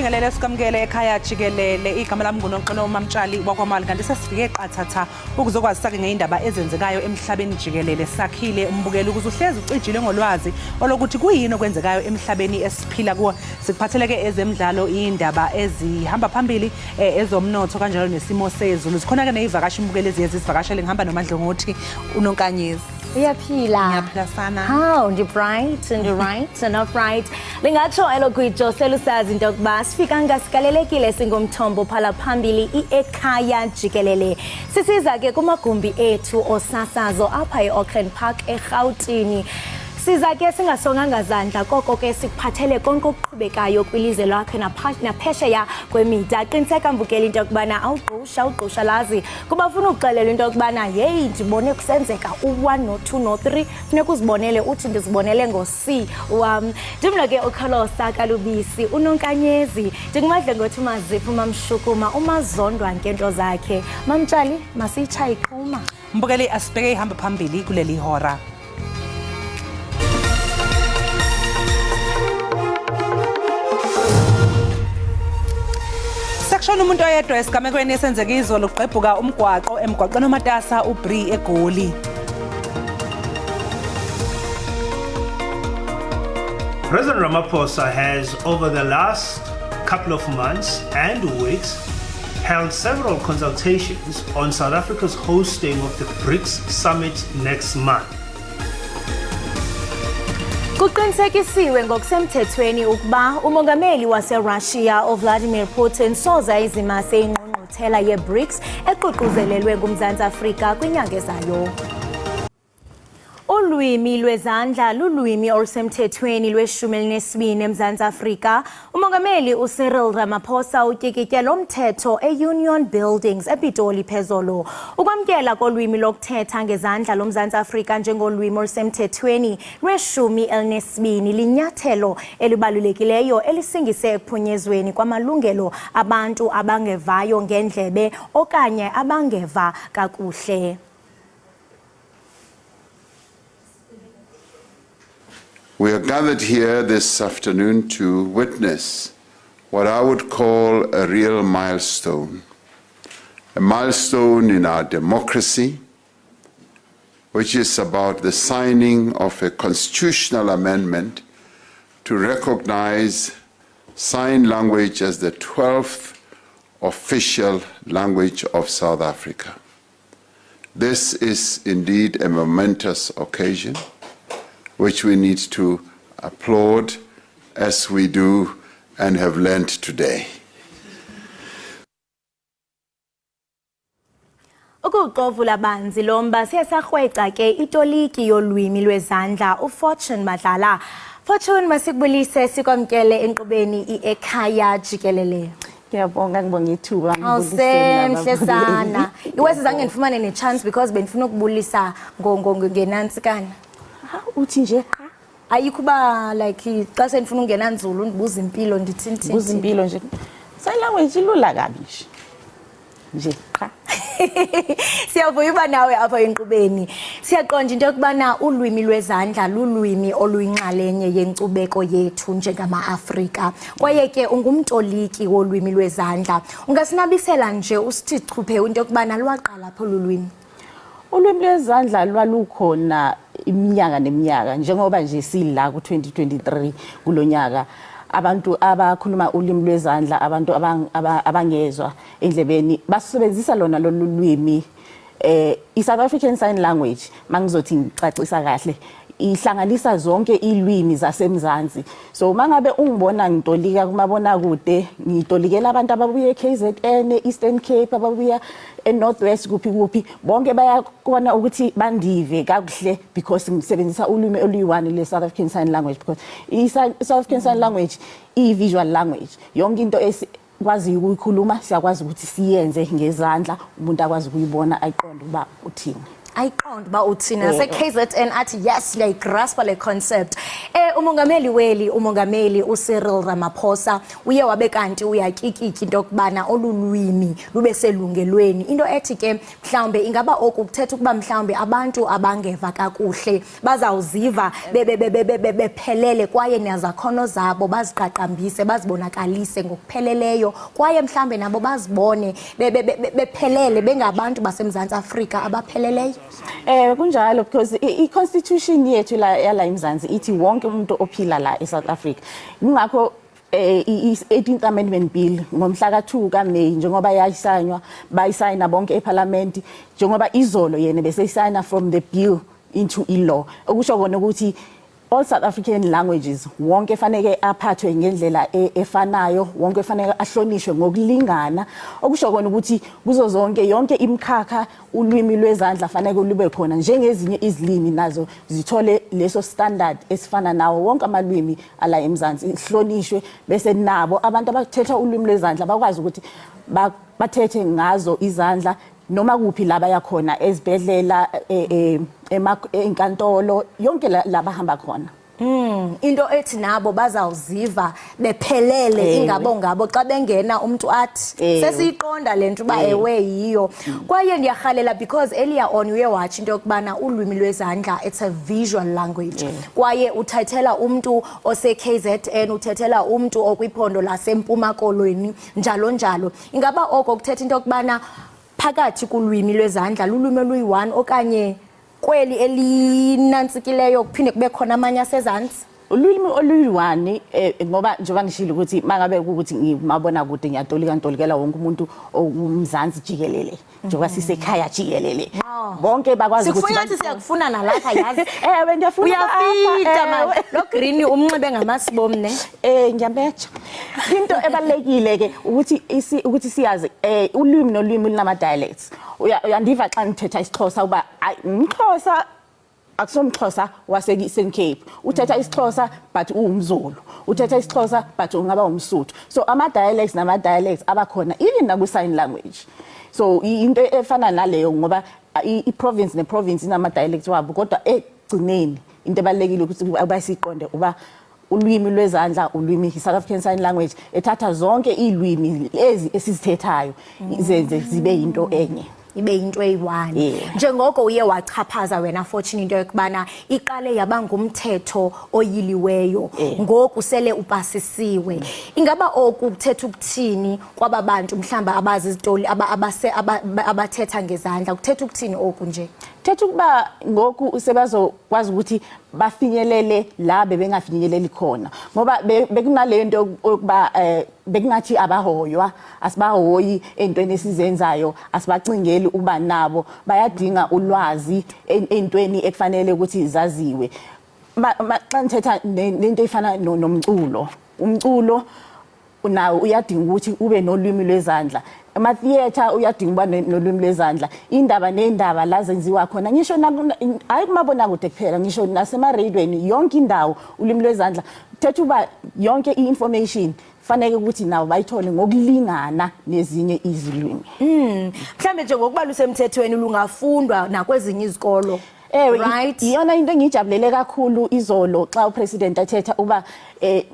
Sibingelele sikamukele ekhaya Jikelele igama lami nguNonqino uMamtshali wakwaMali kanti sesifike qathatha ukuzokwazi sake ngeindaba ezenzekayo emhlabeni jikelele sakhile umbukeli ukuze uhlezi ucijile ngolwazi olokuthi kuyini okwenzekayo emhlabeni esiphila kuwo sikuphatheleke ezemidlalo indaba ezihamba phambili ezomnotho kanjalo nesimo sezulu sikhona ke nezivakashi umbukeli ezivakashele ngihamba noMandlongothi uNonkanyezi Uyaphila sana how ndi bright and right and upright lingatsho elokwijo selusazi into yokuba sifika ngasikalelekile singomthombo phala phambili Ekhaya Jikelele sisiza ke kumagumbi ethu osasazo apha eAuckland Park eGauteng siza ke singasonganga zandla koko ke sikuphathele konke okuqhubekayo kwilizwe lakhe naphesheya kwemida qiniseka mvukeli into yokubana awugqusha lazi kuba ufuna ukuxelela into yokubana hey ndibone kusenzeka u1 no2 no3 funeka uzibonele uthi ndizibonele ngo-C ndimlo ke ukhalosa kalubisi uNonkanyezi ndinguMandlongothi uMazipho uMamshukuma umazondwa ngento zakhe Mamtshali masitshaye iqhuma mbukeli asibheke ihamba phambili kuleli hora Shona umuntu oyedwa esigamekweni esenzeka izolo uqebhuka umgwaqo emgwaqweni omatasa uBri eGoli. President Ramaphosa has over the last couple of months and weeks held several consultations on South Africa's hosting of the BRICS summit next month. Kuqinisekisiwe ngokusemthethweni ukuba umongameli waseRussia uVladimir Putin soza izimase ingqungquthela yeBRICS eququzelelwe nguMzantsi Afrika kwinyanga ezayo. Ulwimi lwezandla lulwimi olusemthethweni lwe-12 eMzantsi Afrika. Umongameli uCyril Ramaphosa utyikitye lo mthetho eUnion Buildings ePitoli phezolo. Ukwamkela kolwimi lokuthetha ngezandla loMzantsi Afrika njengolwimi olusemthethweni lwe-12 linyathelo elibalulekileyo elisingise ekuphunyezweni kwamalungelo abantu abangevayo ngendlebe okanye abangeva kakuhle. We are gathered here this afternoon to witness what I would call a real milestone. A milestone in our democracy, which is about the signing of a constitutional amendment to recognize sign language as the 12th official language of South Africa. This is indeed a momentous occasion, which we need to applaud as we do and have learned today. Ukuqovula banzi lomba siyasarhweca ke itoliki yolwimi lwezandla uFortune Madlala. Fortune masikubulise sikwamkele enkqubeni Ekhaya Jikelele. Ngiyabonga ngibonga ithuba awusemhle sana iwese zange ngifumane nechance because benifuna ukubulisa ngenantsikana uthi nje ayikho ba like xa senifuna ungena nzulu ndibuza impilo ndithinthi buza impilo nje sign language ilula kabi nje cha siyavuya uba nawe apha enkqubeni siyaqonda into yokubana ulwimi lwezandla lulwimi oluyinxalenye yenkcubeko yethu njengama-Afrika kwaye ke ungumtoliki wolwimi lwezandla ungasinabisela nje usithi chuphe into yokubana lwaqala apho lulwimi ulwimi lwezandla lwalukhona iminyaka neminyaka njengoba nje sila ku2023 kulonyaka abantu abakhuluma ulimi lwezandla abantu abangezwa endlebeni basebenzisa lona lolwimi iSouth African Sign Language mangizothi ngicacisa kahle ihlanganisa zonke ilwimi zasemzansi so mangabe ungibona ngitolika kumabona kude ngitolikela abantu ababuye eKZN Eastern Cape ababuya eNorthwest kuphi bonke bayakona ukuthi bandive kakuhle because ngisebenzisa ulwimi oluyi-1 leSouth African Sign Language because iSouth African Sign Language i-visual language yonke into kwazi ukuyikhuluma siyakwazi ukuthi siyenze ngezandla umuntu akwazi ukuyibona ayiqonde uba uthini ayiqonda ba uthina se KZN athi yes ngiyayigraspa le concept. Umongameli uCyril Ramaphosa uye wabe kanti uyakikiki into kubana olulwimi lube selungelweni. Into ethi ke mhlawumbe ingaba okuthetha ukuba mhlawumbe abantu abangeva kakuhle bazawuziva bephelele kwaye nezakhono zabo baziqaqambise bazibonakalise ngokupheleleyo kwaye mhlawumbe nabo bazibone bephelele bengabantu baseMzantsi Afrika abapheleleyo. Kunjalo because i-constitution yethu la yala eMzantsi ithi wonke umuntu ophila la eSouth Africa. Ngakho i-18th Amendment Bill ngomhla ka2 kaMay njengoba yayisayinwa bayisayina bonke eParliament njengoba izolo yena bese isayina from the bill into law. Okusho kona ukuthi all South African languages wonke fanele aphathwe ngendlela efanayo wonke fanele ahlonishwe ngokulingana okusho kona ukuthi kuzo zonke yonke imkhakha ulwimi lwezandla fanele lube khona njengezinye izilimi nazo zithole leso standard esifana nawo wonke amalwimi ala eMzantsi ihlonishwe bese nabo abantu abathetha ulwimi lwezandla bakwazi ukuthi bathethe ngazo izandla noma kuphi laba yakhona ezibhedlela enkantolo yonke laba hamba khona. Into ethi nabo bazawuziva bephelele ingabo ngabo xa bengena umuntu athi sesiyiqonda lento ba ewe yiyo kwaye ndiyahalela because earlier on uye watch into yokubana ulwimi lwezandla it's a visual language kwaye uthathela umuntu ose KZN uthethela umuntu okwiphondo laseMpuma Kolweni njalo ingaba oko kuthetha into yokubana phakathi kulwimi lwezandla lulwimi oluyi-1 okanye kweli elinantsikileyo kuphinde kube khona amanye asezantsi ulwimi oluyi-1 ngoba njengoba ngishilo ukuthi mangabe ukuthi ngimabona kude ngiyatolikela wonke umuntu okumzantsi jikelele njengoba sisekhaya jikelele bonke bakwazi ukuthi sikufuna siyakufuna nalapha yazi ngiyafuna uyafita man lo green umnxibe ngamasibomne ngiyabeja into ebalekile ke ukuthi siyazi ulwimi nolwimi lunama dialects uyandiva xa ngithetha isiXhosa uba umXhosa akusomXhosa waseKeeping Cape uthetha isiXhosa but uwumZulu uthetha isiXhosa but ungaba umSuthu so ama dialects nama dialects abakhona even naku sign language so into efana naleyo ngoba i-province ne-province inama dialects wabo kodwa egcineni into ebalekile ukuthi abasiqonde uba ulwimi lwezandla ulwimi South African Sign Language ethatha zonke ilwimi lezi esizithethayo izenze zibe into enye ibe into eyi-1 njengoko uye wachaphaza wena fortune into yokubana iqale yaba ngumthetho oyiliweyo ngoku sele upasisiwe ingaba oku kuthetha ukuthini kwababantu mhlamba abazi izitoli abathetha ngezandla kuthetha ukuthini oku nje thetha ukuba ngoku sebazokwazi ukuthi bafinyelele la bebengafinyeleli khona ngoba bekunale nto ukuba bekungathi abahoywa asibahoyi entweni esizenzayo asibacingeli uba nabo bayadinga ulwazi entweni ekufanele ukuthi zaziwe xa ngithetha nento efana nomculo umculo nawo uyadinga ukuthi ube nolwimi lwezandla ama-theater uyadinga uba nolwimi lwezandla indaba nendaba la zenziwa khona ngisho hayi kumabonakude kuphela ngisho nasema-radioweni yonke indawo ulwimi lwezandla thetha uba yonke i-information fanele ukuthi nawo bayithole ngokulingana nezinye izilwimi mhlambe nje ngokuba lusemthethweni lungafundwa nakwezinye izikolo right iyona into engijabulele kakhulu izolo xa upresident athetha uba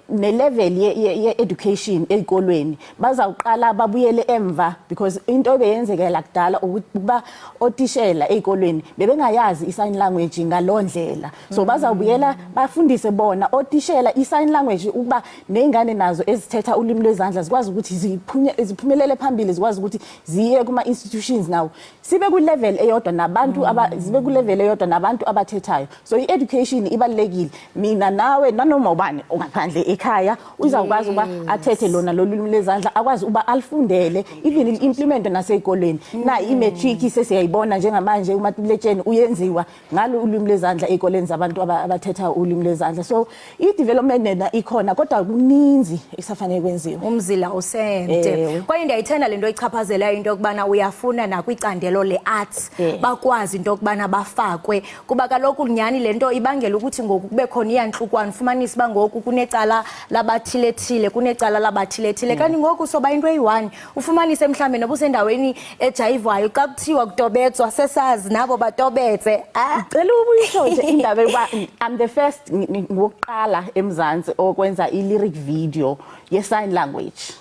ne-level ye-education ezikolweni bazawuqala babuyele emva because into ebeyenzekela kudala ukuba otishela ezikolweni bebengayazi i-sign language ngalondlela so bazawubuyela bafundise bona otishela i-sign language ukuba nezingane nazo ezithetha ulimi lwezandla zikwazi ukuthi ziphumelele phambili zikwazi ukuthi ziye kuma institutions nawo sibe ku level eyodwa nabantu zibe ku level eyodwa nabantu abathethayo so i-education ibalekile mina nawe nanoma ubani ngaphandle ekhaya uzawukwazi uba athethe lona lolwimi lwezandla akwazi uba alifundele even i-implement nasezikoleni na i-matric sesiyayibona njengamanje umatikuletsheni uyenziwa ngalo ulwimi lwezandla ezikoleni zabantu abathetha ulwimi lwezandla so i-development nena ikhona kodwa kuninzi ekusafanele kwenziwe umzila usende kwaye ndiyayithanda lento echaphazelayo into yokubana uyafuna nakwicandelo le-arts bakwazi into yokubana bafakwe mhlambe kuba kaloku nyani lento ibangela ukuthi ngoku kube khona iyanhlukwana ufumanise bangoku kunecala labathilethile kunecala labathilethile kanti ngoku soba into eyi1 ufumanise mhlambe noba usendaweni ejayivwayo xa kuthiwa kutobetswa sesazi nabo batobetse cela ubuyisho nje indaba yokuba I'm the first ngokuqala eMzansi okwenza i-lyric video ye-sign language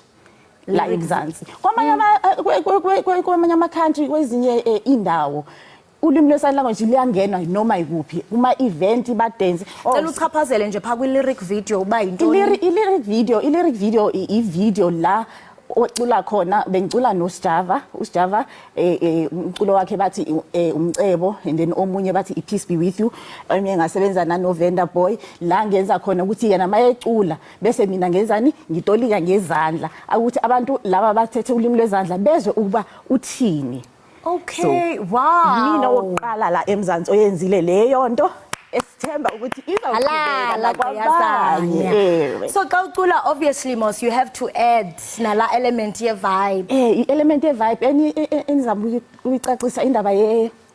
la eMzansi kwamanye ama-country kwezinye indawo ulimi lwe-sign language liyangena noma ikuphi kuma-event badance cela uchaphazele nje phaa kwi-lyric video uba yintoni i-lyric video i-video la ocula khona bengicula noSjava uSjava umculo wakhe bathi umcebo and then omunye bathi ipeace be with you omunye ngasebenza naNovenda Boy la ngenza khona ukuthi yena mayecula bese mina ngenzani ngitolika ngezandla ukuthi abantu laba bathethe ulimi lwezandla bezwe ukuba uthini. Okay, wow. Yini oqala la eMzansi oyenzile leyo nto esithemba ukuthi izawuqhubeka kwabanye. So xa ucula obviously mos you have to add nala element ye vibe. I-element ye vibe enizama ukuyicacisa indaba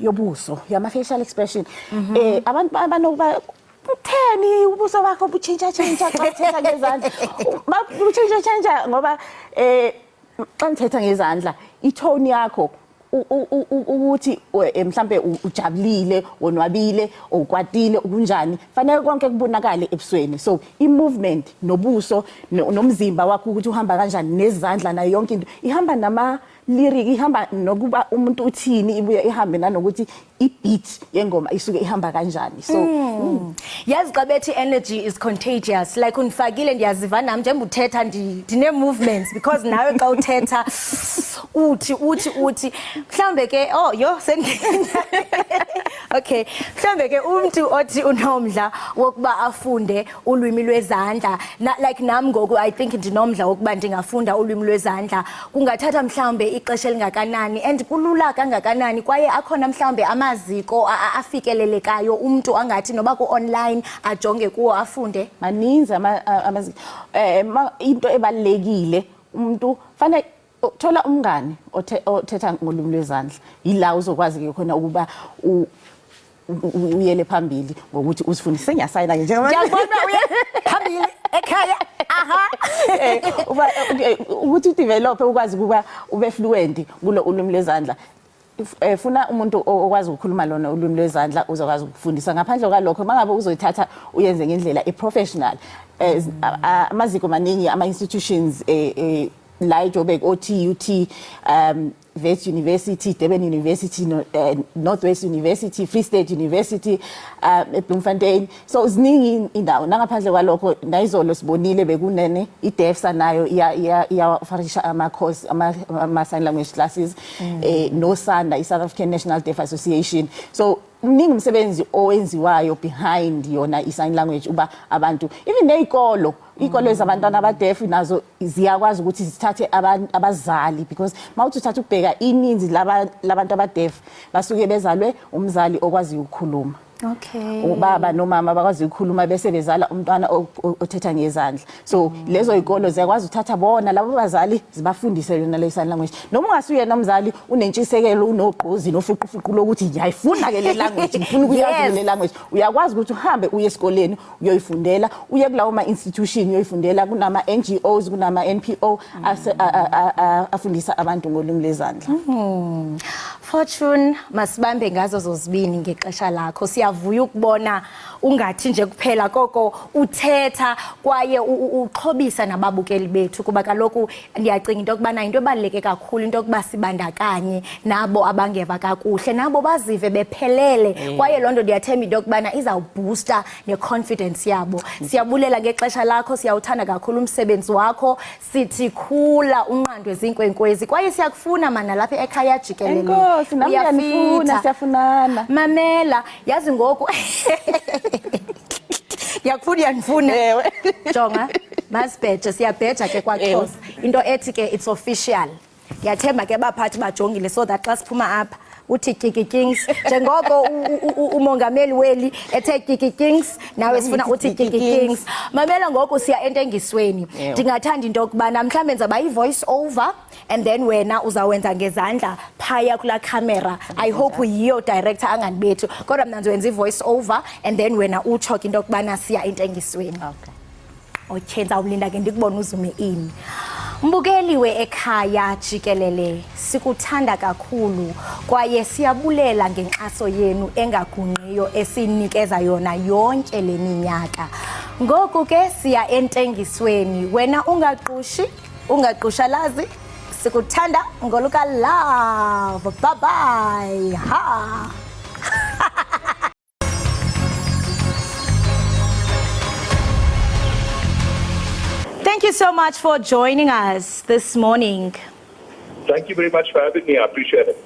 yobuso yama facial expression. Abantu abanokuba utheni ubuso bakho butshintsha xa uthetha ngezandla. Butshintsha ngoba xa ngithetha ngezandla i-tone yakho ukuthi mhlambe ujabulile wonwabile ukwatile ukunjani fanele konke kubonakala ebusweni so i-movement nobuso nomzimba wakho ukuthi uhamba kanjani nezandla nayo yonke into ihamba nama lyric ihamba nokuba umuntu uthini ibuye ihambe nanokuthi i-beat yengoma isuke ihamba kanjani so yazi xa bethi energy is contagious like unifakile ndiyaziva nami njengoba uthetha ndine movements because nawe xa uthetha uthi mhlambe ke okay mhlambe ke umuntu othi unomdla wokuba afunde ulwimi lwezandla like nami ngoku I think ndinomdla wokuba ndingafunda ulwimi lwezandla kungathatha mhlambe ixesha elingakanani and kulula kangakanani kwaye akhona mhlambe amaziko afikelelekayo umuntu angathi noba ku-online ajonge kuwo afunde maninzi amaziko into ebalekile umuntu fanele thola umngani othetha ngolimi lwezandla yila uzokwazi ke khona ukuba uyele phambili ngokuthi usifundise ngiyasayina nje ngiyabona uye phambili ekhaya ukuthi udevelop ukwazi ukuba ube fluent kulo ulimi lwezandla funa umuntu okwazi ukukhuluma lona ulimi lwezandla uzokwazi ukufundisa ngaphandle kwalokho mangabe uzoyithatha uyenze ngendlela eprofessional amaziko maningi ama-institutions la eJoburg OTUT West University, Durban University, Northwest University, Free State University, eBloemfontein. So ziningi indawo nangaphandle kwalokho nayizolo sibonile bekunene iDefsa nayo iyafarisha ama-course ama-sign language classes noSANDA iSouth African National Deaf Association. So mningi umsebenzi owenziwayo behind yona i-sign language uba abantu even nezikolo ezabantwana abadeaf nazo ziyakwazi ukuthi zithathe abazali because mawuthi uthatha ukubheka ininzi labantu abadeaf basuke bezalwe umzali okwazi ukukhuluma. Okay. Ubaba nomama bakwazi ukukhuluma bese bezala umntwana othetha ngezandla. So lezo izikolo ziyakwazi uthatha bona labo bazali zibafundise yona le sign language. Noma ungasuye nomzali unentshisekelo unogqozi nofuqufuqu lokuthi ngiyayifunda ke le language ngifuna ukuyazi le language. Uyakwazi ukuthi uhambe uye esikoleni uyoyifundela uye kulawo ma institution uyoyifundela kunama NGOs kunama NPO afundisa abantu ngolimi lezandla. Fortune masibambe ngazo zozibini ngexesha lakho siyavuya ukubona ungathi nje kuphela koko uthetha kwaye uxhobisa nababukeli bethu kuba kaloku ndiyacinga into yokubana into ebaluleke kakhulu into yokuba sibandakanye nabo abangeva kakuhle nabo bazive bephelele kwaye loo nto ndiyathemba into yokubana izawuboosta ne-confidence yabo. Siyabulela ngexesha lakho siyawuthanda kakhulu umsebenzi wakho sithi khula unqandwe zinkwenkwezi kwaye siyakufuna mana lapha ekhaya Jikelele. Siyafunana mamela yazi ngoku yakufuna jonga masibheje siyabheja ke kwaXhosa into ethi ke it's official ngiyathemba ke baphathi bajongile so that xa siphuma apha uthi kikikings njengoko umongameli weli ethe kikikings nawe sifuna uthi kikikings mamela ngoku siya entengisweni ndingathanda into yokubana mhlawumbe nzaba i-voice over and then wena uzawenza ngezandla phaya kula camera. I hope yiyo director angandibethu kodwa mina ngizowenza i-voice over and then wena utsho into yokubana siya entengisweni. Okay, ndizawulinda ke ndikubona uzume ini. Mbukeliwe Ekhaya Jikelele, sikuthanda kakhulu kwaye siyabulela ngenkxaso yenu engagungqiyo esinikeza yona yonke le minyaka. Ngoku ke siya entengisweni, wena ungaqusha lazi, sikuthanda ngoluka love. Bye bye. Ha. Thank you so much for joining us this morning. Thank you very much for having me. I appreciate it.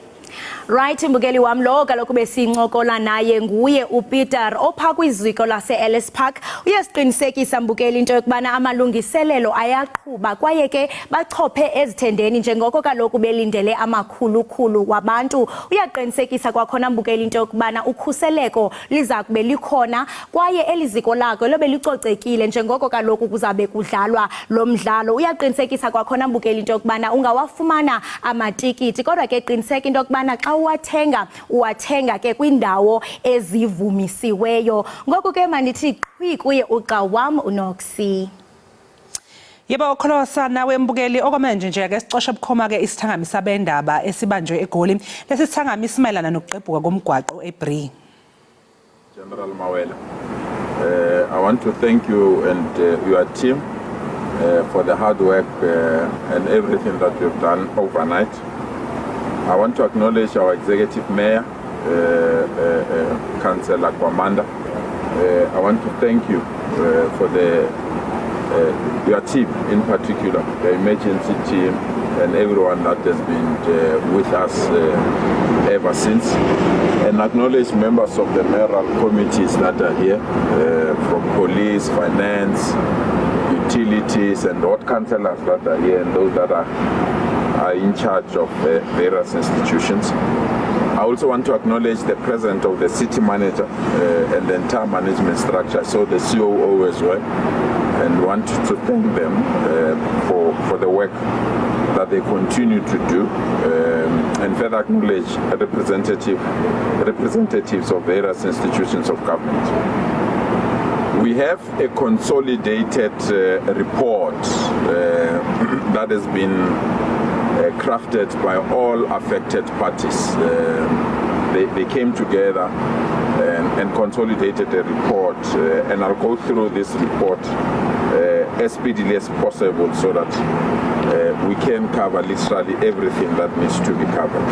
Right, mbukeli wam lo kaloku besincokola naye nguye uPeter opha kwiziko lase-Ellis Park. Uyasiqinisekisa mbukeli into yokubana amalungiselelo ayaqhuba kwaye ke bachophe ezithendeni njengoko kaloku belindele amakhulu wabantu. Uyaqinisekisa kwakhona mbukeli into yokubana ukhuseleko liza kube likhona kwaye eliziko lakho lobe licocekile njengoko kaloku kuzabe kudlalwa lo mdlalo. Uyaqinisekisa kwakhona mbukeli into yokubana ungawafumana amatikiti kodwa ke qiniseka into yokubana xa uwathenga ke kwindawo ezivumisiweyo. Ngoku ke mandithi qhwi kuye uqa wam uNoxy. Yebo kholosa nawe mbukeli okwamanje nje ake sicoshe bukhoma ke isithangami sabendaba esibanjwe eGoli. Lesi sithangami simayelana nokuqebuka komgwaqo eBree. General Mawela, I want to thank you and your team for the hard work and everything that you've done overnight. I want to acknowledge our executive mayor, Councillor Kwamanda. I want to thank you for your team in particular, the emergency team and everyone that has been with us ever since. And acknowledge members of the mayoral committees that are here, from police, finance, utilities and ward councillors that are here and those that are in charge of various institutions. I also want to acknowledge the presence of the city manager and the entire management structure, so the COO as well, and want to thank them for the work that they continue to do, and further acknowledge representatives of various institutions of government. We have a consolidated report that has been crafted by all affected parties. They came together and consolidated a report, and I'll go through this report as speedily as possible so that we can cover literally everything that needs to be covered.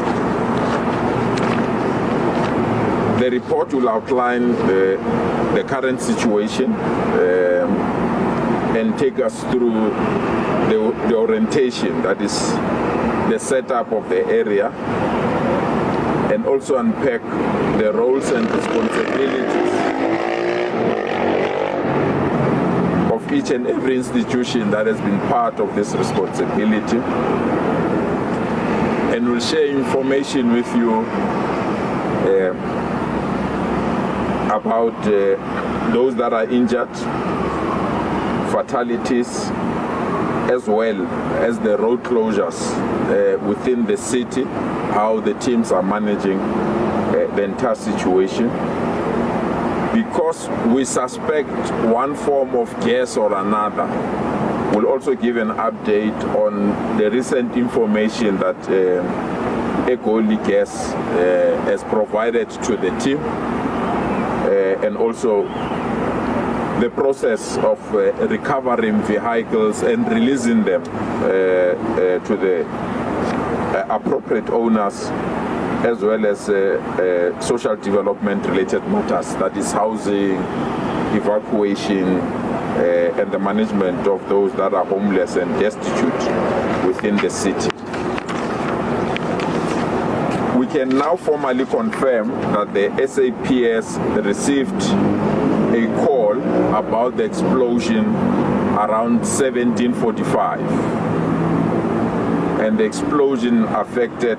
The report will outline the current situation and take us through the orientation, that is the setup of the area, and also unpack the roles and responsibilities of each and every institution that has been part of this responsibility, and we'll share information with you about those that are injured, fatalities, as well as the road closures within the city, how the teams are managing the entire situation. Because we suspect one form of gas or another, we'll also give an update on the recent information that Egoli Gas has provided to the team, and also the process of recovering vehicles and releasing them to the appropriate owners, as well as social development related matters, that is housing, evacuation, and the management of those that are homeless and destitute within the city. We can now formally confirm that the SAPS received a call about the explosion around 17:45, and the explosion affected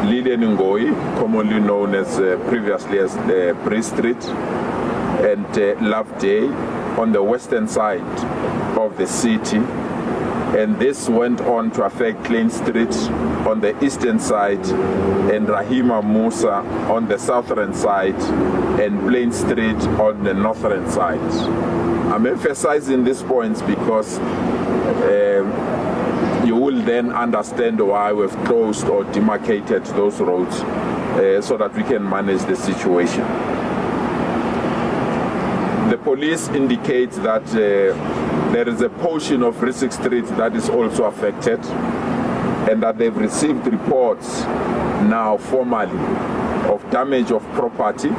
Lilian Ngoi, commonly known as previously as Bree Street, and Love Day on the western side of the city, And this went on to affect Plain Street on the eastern side and Rahima Musa on the southern side and Plain Street on the northern side. I'm emphasizing these points because you will then understand why we've closed or demarcated those roads so that we can manage the situation. The police indicates that there is a portion of Risik Street that is also affected and that they've received reports now formally of damage of property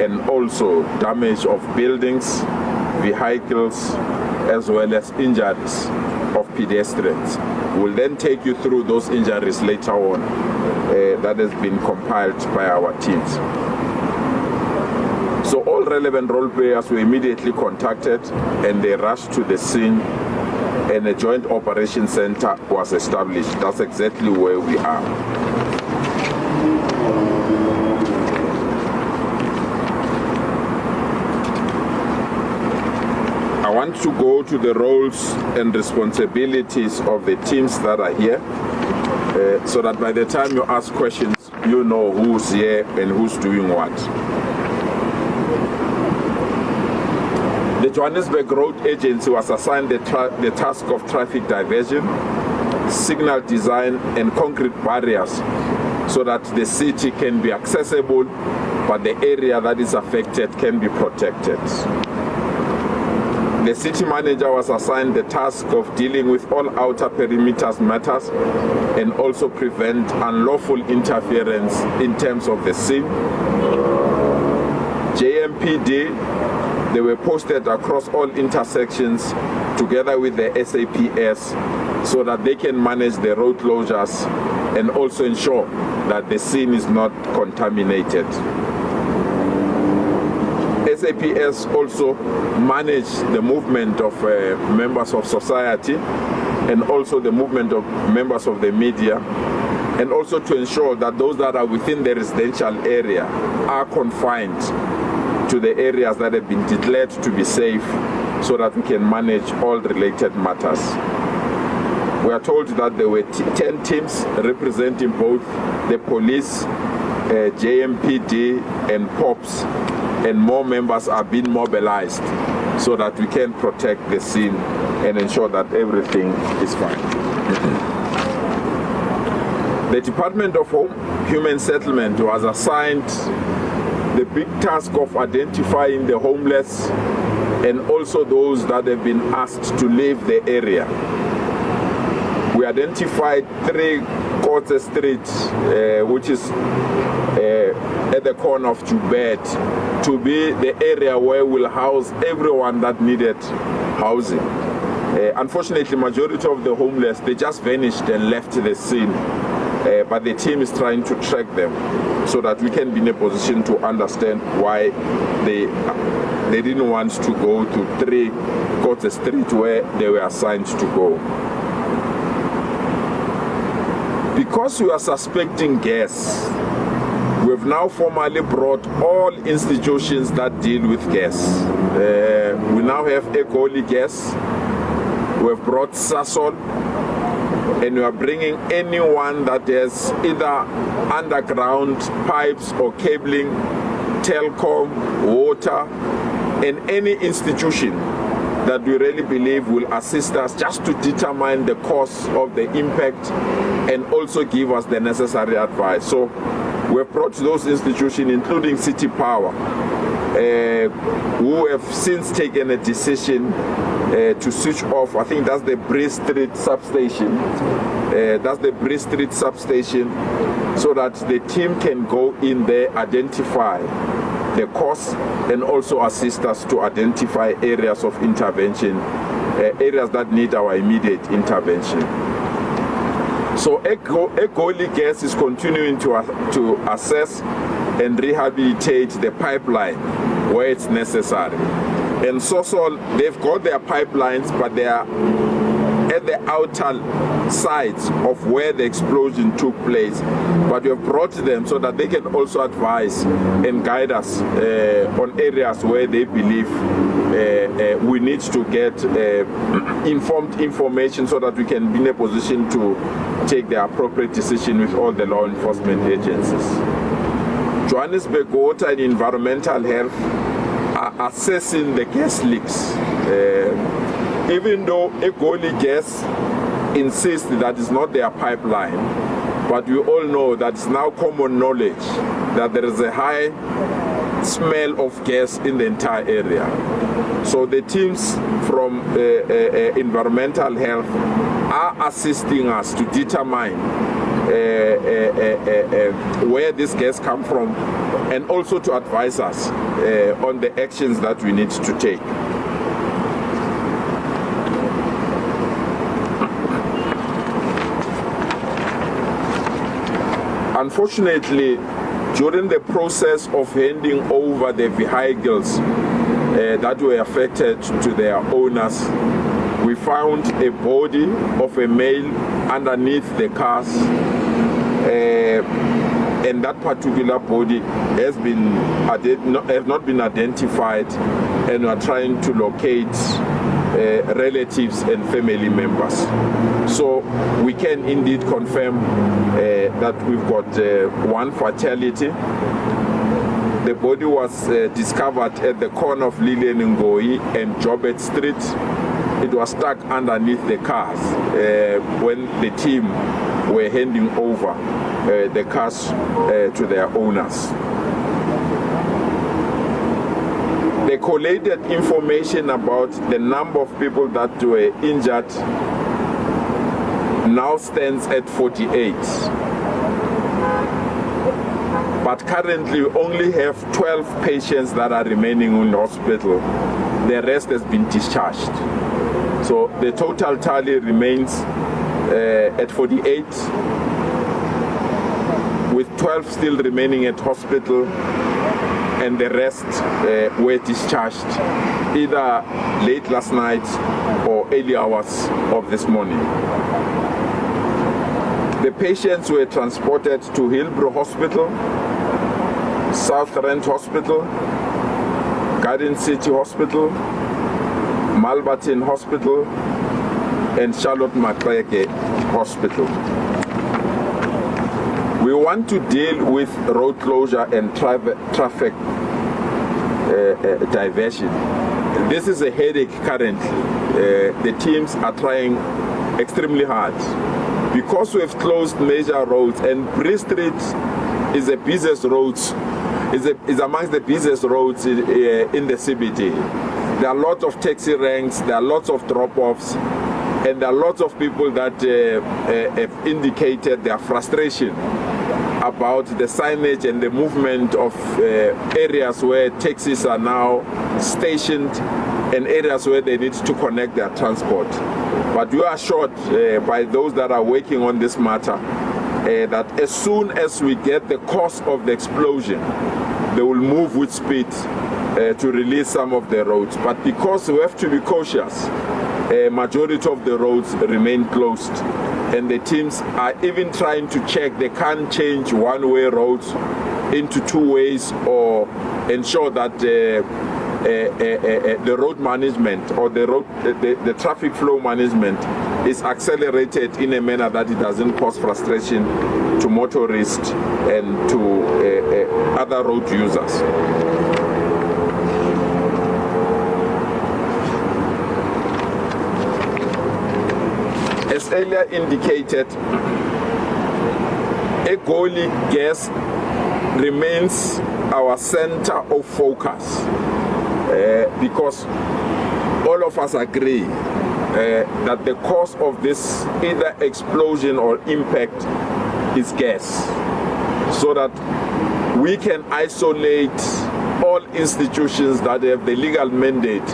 and also damage of buildings, vehicles, as well as injuries of pedestrians. We'll then take you through those injuries later on that has been compiled by our teams. So all relevant role players were immediately contacted and they rushed to the scene and a joint operation center was established. That's exactly where we are. I want to go to the roles and responsibilities of the teams that are here so that by the time you ask questions, you know who's here and who's doing what. The Johannesburg Road Agency was assigned the task of traffic diversion, signal design and concrete barriers so that the city can be accessible but the area that is affected can be protected. The city manager was assigned the task of dealing with all outer perimeters matters and also prevent unlawful interference in terms of the scene. JMPD, they were posted across all intersections together with the SAPS so that they can manage the road closures and also ensure that the scene is not contaminated. SAPS also manage the movement of members of society and also the movement of members of the media, and also to ensure that those that are within the residential area are confined to the areas that have been declared to be safe so that we can manage all related matters. We are told that there were 10 teams representing both the police, JMPD and POPs, and more members are being mobilized so that we can protect the scene and ensure that everything is fine. The Department of Human Settlement was assigned the big task of identifying the homeless and also those that have been asked to leave the area. We identified 3 Kotze Street, which is at the corner of Jubed, to be the area where we'll house everyone that needed housing. Unfortunately, majority of the homeless, they just vanished and left the scene. But the team is trying to track them so that we can be in a position to understand why they didn't want to go to 3 Kotze Street where they were assigned to go. Because we are suspecting gas, we've now formally brought all institutions that deal with gas. We now have Ekhaya gas, we've brought Sasol, and we are bringing anyone that has either underground pipes or cabling, telecom, water, and any institution that we really believe will assist us just to determine the cause of the impact and also give us the necessary advice. So we've brought those institutions, including City Power, who have since taken a decision to switch off. I think that's the Bree Street substation. So that the team can go in there, identify the cause, and also assist us to identify areas of intervention, areas that need our immediate intervention. So Ekhaya gas is continuing to assess and rehabilitate the pipeline where it's necessary. And Sasol, they've got their pipelines, but they are at the outer sides of where the explosion took place. But we have brought them so that they can also advise and guide us on areas where they believe we need to get informed information so that we can be in a position to take the appropriate decision with all the law enforcement agencies. Johannesburg Water and Environmental Health are assessing the gas leaks. Even though Egoli Gas insists that it's not their pipeline, but we all know that it's now common knowledge that there is a high smell of gas in the entire area. So the teams from environmental health are assisting us to determine where this gas comes from, and also to advise us on the actions that we need to take. Unfortunately, during the process of handing over the vehicles that were affected to their owners, we found a body of a male underneath the cars, and that particular body has not been identified, and we are trying to locate relatives and family members. So we can indeed confirm that we've got one fatality. The body was discovered at the corner of Lilian Ngoyi and Jobert Street. It was stuck underneath the cars when the team were handing over the cars to their owners. They collated information about the number of people that were injured now stands at 48. But currently we only have 12 patients that are remaining in hospital. The rest has been discharged. So the total tally remains at 48, with 12 still remaining at hospital, and the rest were discharged either late last night or early hours of this morning. The patients were transported to Hillbrow Hospital, South Rand Hospital, Garden City Hospital, Malberton Hospital, and Charlotte Maxeke Hospital. We want to deal with road closure and traffic diversion. This is a headache currently. The teams are trying extremely hard. Because we've closed major roads, and Bree Street is the busiest roads, is amongst the busiest roads in the CBD. There are lots of taxi ranks, there are lots of drop-offs, and there are lots of people that have indicated their frustration about the signage and the movement of areas where taxis are now stationed and areas where they need to connect their transport. But we are assured by those that are working on this matter that as soon as we get the cause of the explosion, they will move with speed to release some of the roads. But because we have to be cautious, a majority of the roads remain closed, and the teams are even trying to check they can't change one-way roads into two ways, or ensure that the road management or the traffic flow management is accelerated in a manner that it doesn't cause frustration to motorists and to other road users. As earlier indicated, Egoli Gas remains our center of focus because all of us agree that the cause of this either explosion or impact is gas, so that we can isolate all institutions that have the legal mandate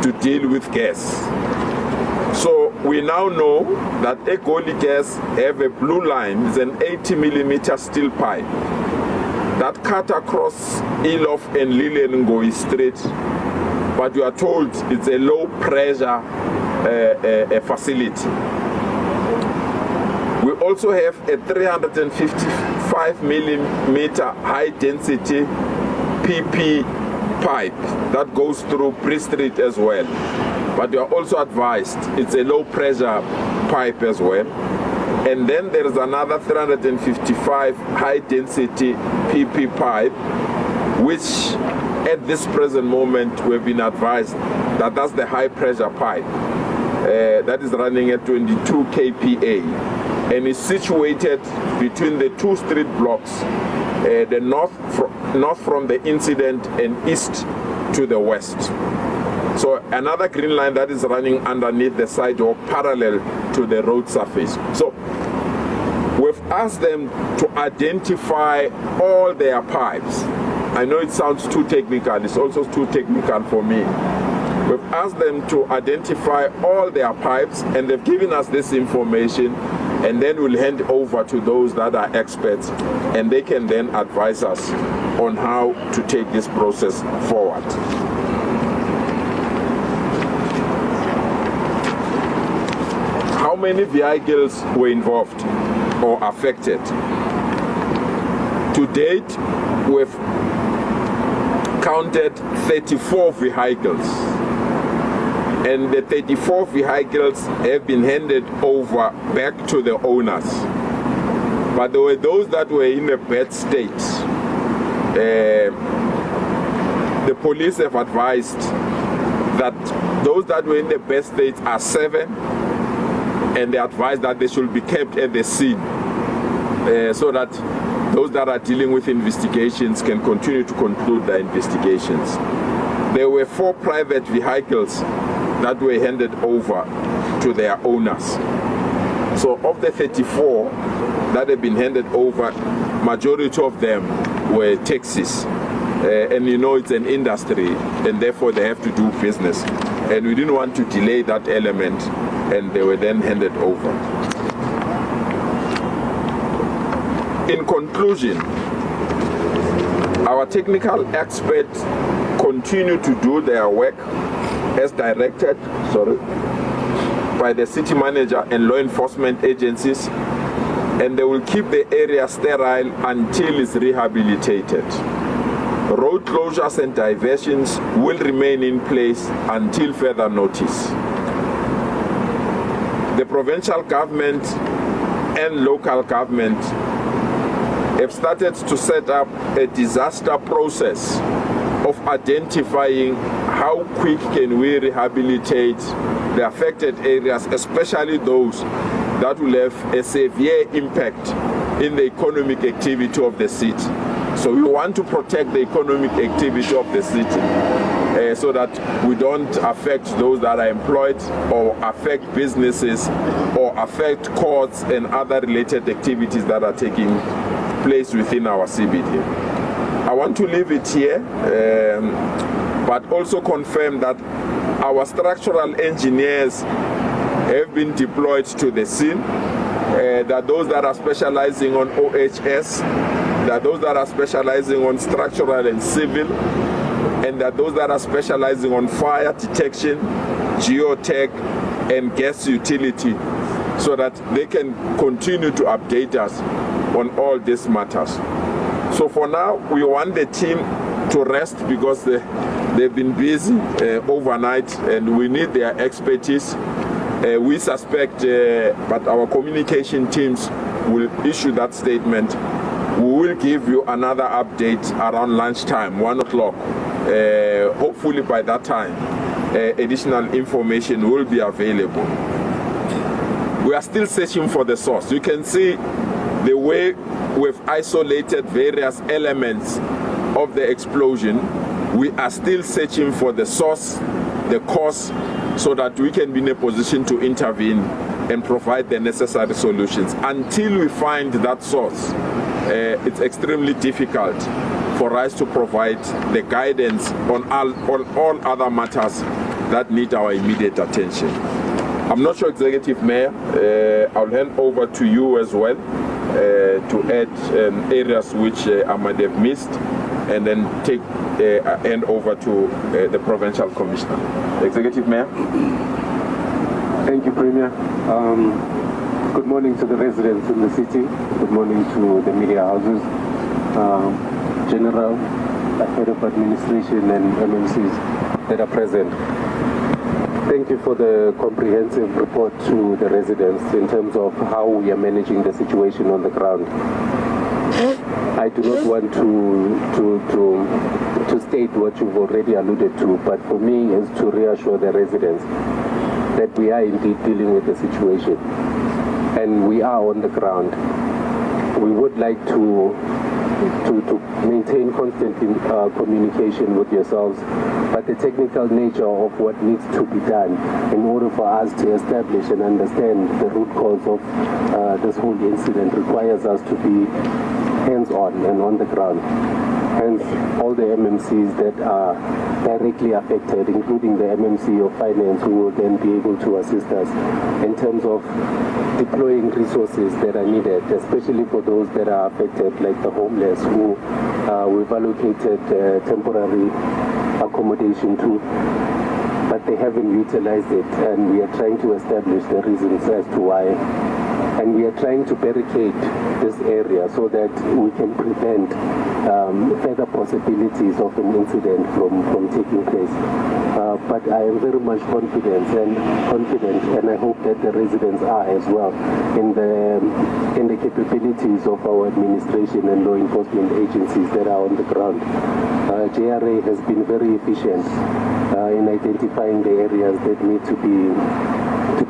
to deal with gas. So we now know that Egoli Gas have a blue line, it's an 80mm steel pipe that cut across Elof and Lilian Ngoyi Street, but you are told it's a low pressure facility. We also have a 355mm high density PP pipe that goes through Brits Street as well. But we are also advised it's a low pressure pipe as well. And then there is another 355 high density PP pipe, which at this present moment we've been advised that that's the high pressure pipe that is running at 22 kPa and is situated between the two street blocks, the north from the incident and east to the west. So another green line that is running underneath the sidewalk parallel to the road surface. So we've asked them to identify all their pipes. I know it sounds too technical, it's also too technical for me. We've asked them to identify all their pipes and they've given us this information, and then we'll hand over to those that are experts and they can then advise us on how to take this process forward. How many vehicles were involved or affected? To date, we've counted 34 vehicles, and the 34 vehicles have been handed over back to the owners. But there were those that were in a bad state. The police have advised that those that were in the bad state are 7, and they advised that they should be kept at the scene so that those that are dealing with investigations can continue to conclude their investigations. There were 4 private vehicles that were handed over to their owners. So of the 34 that have been handed over, majority of them were taxis. And you know it's an industry, and therefore they have to do business. And we didn't want to delay that element, and they were then handed over. In conclusion, our technical experts continue to do their work as directed by the city manager and law enforcement agencies, and they will keep the area sterile until it's rehabilitated. Road closures and diversions will remain in place until further notice. The provincial government and local government have started to set up a disaster process of identifying how quick can we rehabilitate the affected areas, especially those that will have a severe impact in the economic activity of the city. So we want to protect the economic activity of the city so that we don't affect those that are employed, or affect businesses, or affect courts and other related activities that are taking place within our CBD. I want to leave it here, but also confirm that our structural engineers have been deployed to the scene, that those that are specializing on OHS, that those that are specializing on structural and civil, and that those that are specializing on fire detection, geotech, and gas utility, so that they can continue to update us on all these matters. So for now, we want the team to rest because they've been busy overnight, and we need their expertise. We suspect, but our communication teams will issue that statement. We will give you another update around lunchtime, 1 o'clock. Hopefully by that time, additional information will be available. We are still searching for the source. You can see the way we've isolated various elements of the explosion. We are still searching for the source, the cause, so that we can be in a position to intervene and provide the necessary solutions. Until we find that source, it's extremely difficult for us to provide the guidance on all other matters that need our immediate attention. I'm not sure, Executive Mayor, I'll hand over to you as well to add areas which I might have missed, and then hand over to the Provincial Commissioner. Executive Mayor. Thank you, Premier. Good morning to the residents in the city. Good morning to the media houses. General, head of administration and MMCs that are present. Thank you for the comprehensive report to the residents in terms of how we are managing the situation on the ground. I do not want to state what you've already alluded to, but for me is to reassure the residents that we are indeed dealing with the situation and we are on the ground. We would like to maintain constant communication with yourselves, but the technical nature of what needs to be done in order for us to establish and understand the root cause of this whole incident requires us to be hands-on and on the ground. Hence, all the MMCs that are directly affected, including the MMC of Finance, who will then be able to assist us in terms of deploying resources that are needed, especially for those that are affected, like the homeless, who we've allocated temporary accommodation to, but they haven't utilized it, and we are trying to establish the reasons as to why. And we are trying to barricade this area so that we can prevent further possibilities of an incident from taking place. But I am very much confident, and I hope that the residents are as well, in the capabilities of our administration and law enforcement agencies that are on the ground. JRA has been very efficient in identifying the areas that need to be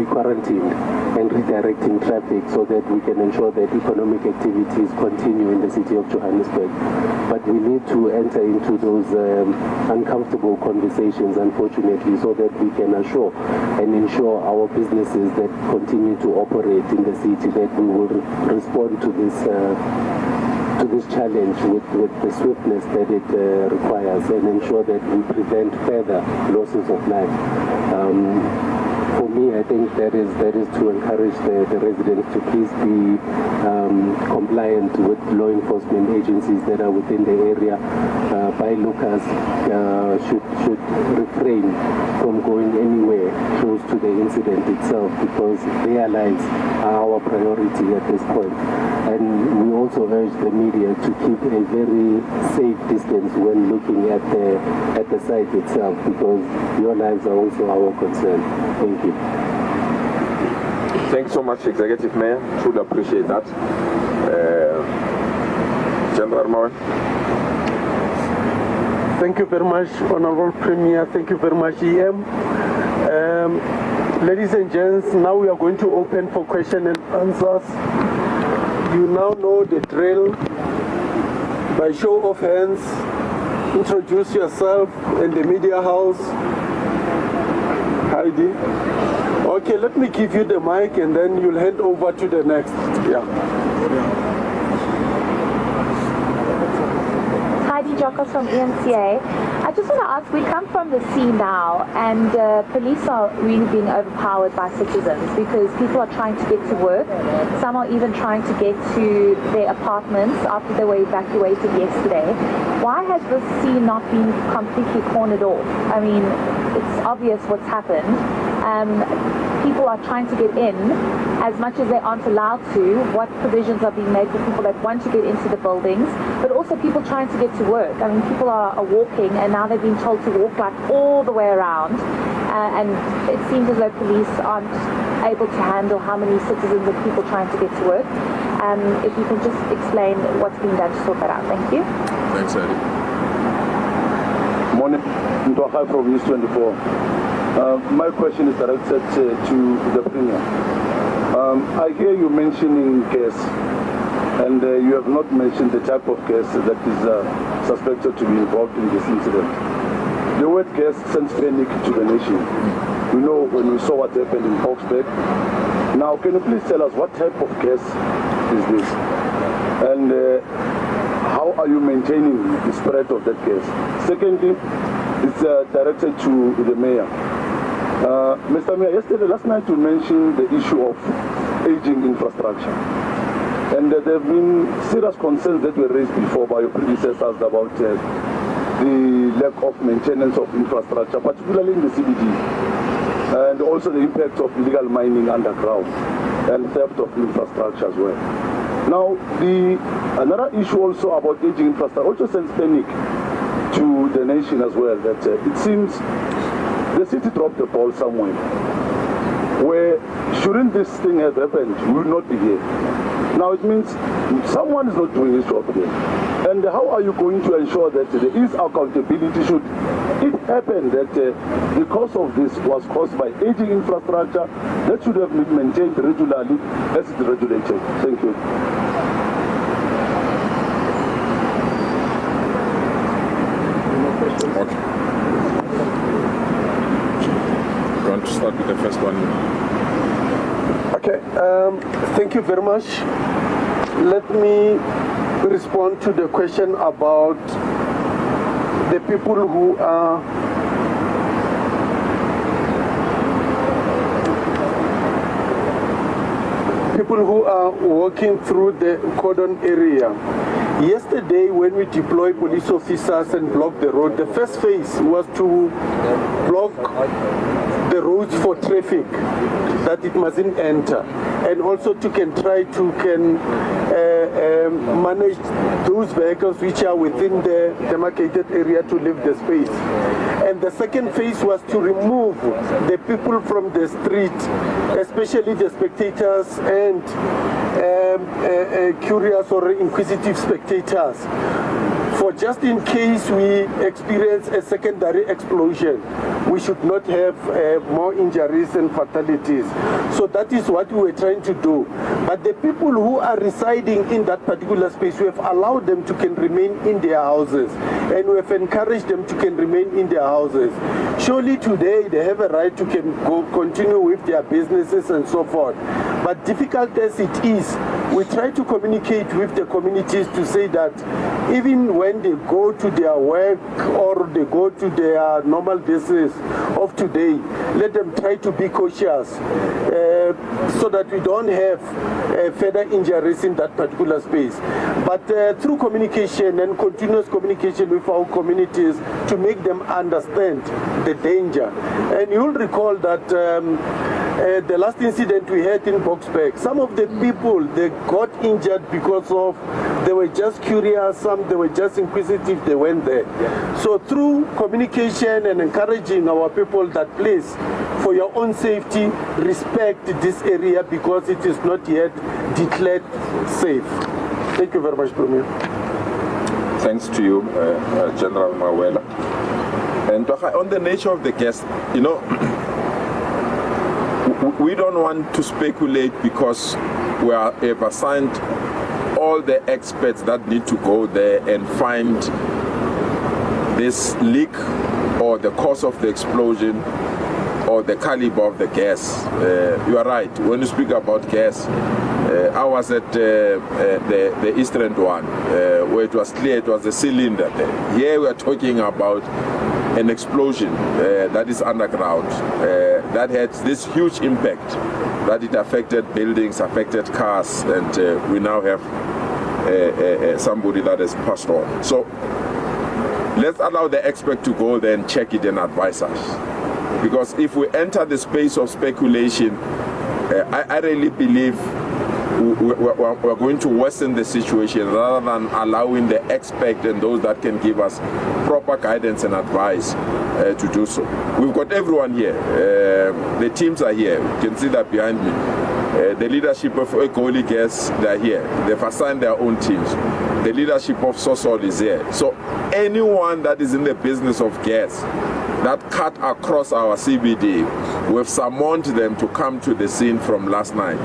quarantined and redirecting traffic so that we can ensure that economic activities continue in the city of Johannesburg. But we need to enter into those uncomfortable conversations, unfortunately, so that we can assure and ensure our businesses that continue to operate in the city, that we will respond to this challenge with the swiftness that it requires, and ensure that we prevent further losses of life. For me, I think that is to encourage the residents to please be compliant with law enforcement agencies that are within the area. Bylookers should refrain from going anywhere close to the incident itself, because their lives are our priority at this point. And we also urge the media to keep a very safe distance when looking at the site itself, because your lives are also our concern. Thank you. Thanks so much, Executive Mayor. Truly appreciate that. General Moore. Thank you very much, Honorable Premier. Thank you very much, EM. Ladies and gents, now we are going to open for question and answers. You now know the drill. By show of hands, introduce yourself and the media house. Heidi. Okay, let me give you the mic and then you'll hand over to the next. Yeah. Heidi Jocko from EMCA. I just want to ask, we come from the sea now, and police are really being overpowered by citizens because people are trying to get to work. Some are even trying to get to their apartments after they were evacuated yesterday. Why has the sea not been completely cornered off? I mean, it's obvious what's happened. People are trying to get in as much as they aren't allowed to. What provisions are being made for people that want to get into the buildings, but also people trying to get to work. I mean, people are walking, and now they're being told to walk like all the way around. And it seems as though police aren't able to handle how many citizens and people trying to get to work. If you can just explain what's being done to sort that out. Thank you. Thanks, Eddie. Morning, Ekhaya from News 24. My question is directed to the Premier. I hear you mentioning gas, and you have not mentioned the type of gas that is suspected to be involved in this incident. The word gas sends panic to the nation. We know when we saw what happened in Boksburg. Now, can you please tell us what type of gas is this? And how are you maintaining the spread of that gas? Secondly, it's directed to the Mayor. Mr. Mayor, last night you mentioned the issue of aging infrastructure. And there have been serious concerns that were raised before by your predecessors about the lack of maintenance of infrastructure, particularly in the CBD, and also the impact of illegal mining underground and theft of infrastructure as well. Now, another issue also about aging infrastructure also sends panic the nation as well that it seems the city dropped the ball somewhere. Where shouldn't this thing have happened, we would not be here. Now it means someone is not doing his job here. And how are you going to ensure that there is accountability? Should it happen that the cause of this was caused by aging infrastructure, that should have been maintained regularly as it's regulated. Thank you. Okay. You want to start with the first one? Okay, thank you very much. Let me respond to the question about the people who are walking through the cordon area. Yesterday, when we deployed police officers and blocked the road, the first phase was to block the roads for traffic, that it mustn't enter, and also to try to manage those vehicles which are within the demarcated area to leave the space. And the second phase was to remove the people from the street, especially the spectators and curious or inquisitive spectators, for just in case we experience a secondary explosion, we should not have more injuries and fatalities. So that is what we were trying to do. But the people who are residing in that particular space, we have allowed them to can remain in their houses, and we have encouraged them to can remain in their houses. Surely today they have a right to can go continue with their businesses and so forth. But difficult as it is, we try to communicate with the communities to say that even when they go to their work or they go to their normal business of today, let them try to be cautious so that we don't have further injuries in that particular space. But through communication and continuous communication with our communities to make them understand the danger. And you'll recall that the last incident we had in Boksburg, some of the people, they got injured because of, they were just curious, some they were just inquisitive, they went there. So through communication and encouraging our people that please, for your own safety, respect this area because it is not yet declared safe. Thank you very much, Premier. Thanks to you, General Mawela. And on the nature of the guest, you know, we don't want to speculate because we have assigned all the experts that need to go there and find this leak or the cause of the explosion or the caliber of the gas. You are right. When you speak about gas, I was at the Eastern one, where it was clear it was a cylinder there. Here we are talking about an explosion that is underground, that had this huge impact, that it affected buildings, affected cars, and we now have somebody that has passed on. So let's allow the expert to go there and check it and advise us. Because if we enter the space of speculation, I really believe we're going to worsen the situation rather than allowing the expert and those that can give us proper guidance and advice to do so. We've got everyone here. The teams are here. You can see that behind me. The leadership of Ekhaya Gas, they're here. They've assigned their own teams. The leadership of Sosol is here. So anyone that is in the business of gas that cut across our CBD, we've summoned them to come to the scene from last night.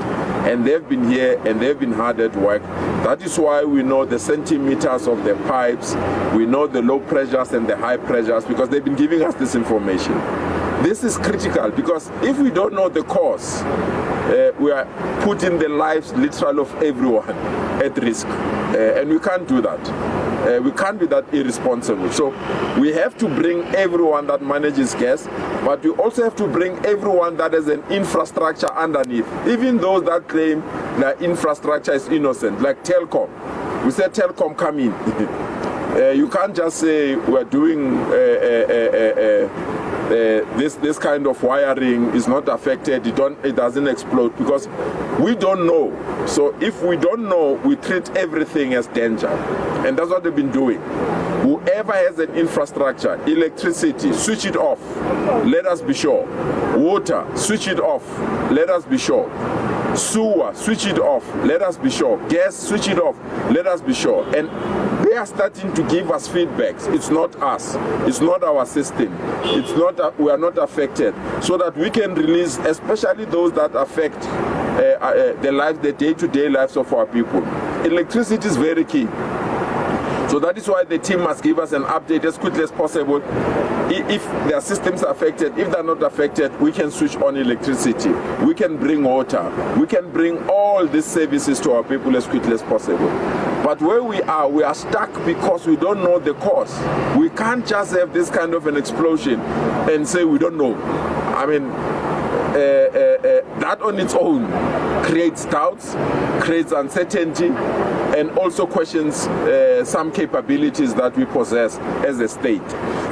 And they've been here and they've been hard at work. That is why we know the centimeters of the pipes, we know the low pressures and the high pressures, because they've been giving us this information. This is critical because if we don't know the cause, we are putting the lives literally of everyone at risk. And we can't do that. We can't be that irresponsible. So we have to bring everyone that manages gas, but we also have to bring everyone that has an infrastructure underneath. Even those that claim that infrastructure is innocent, like Telkom. We said Telkom come in. You can't just say we're doing this kind of wiring is not affected, it doesn't explode, because we don't know. So if we don't know, we treat everything as danger, and that's what they've been doing. Whoever has an infrastructure, electricity, switch it off, let us be sure. Water, switch it off, let us be sure. Sewer, switch it off, let us be sure. Gas, switch it off, let us be sure. And they are starting to give us feedbacks. It's not us, it's not our system, it's not we are not affected, so that we can release, especially those that affect the day-to-day lives of our people. Electricity is very key. So that is why the team must give us an update as quickly as possible. If their systems are affected, if they're not affected, we can switch on electricity, we can bring water, we can bring all these services to our people as quickly as possible. But where we are stuck because we don't know the cause. We can't just have this kind of an explosion and say we don't know. I mean, that on its own creates doubts, creates uncertainty, and also questions some capabilities that we possess as a state.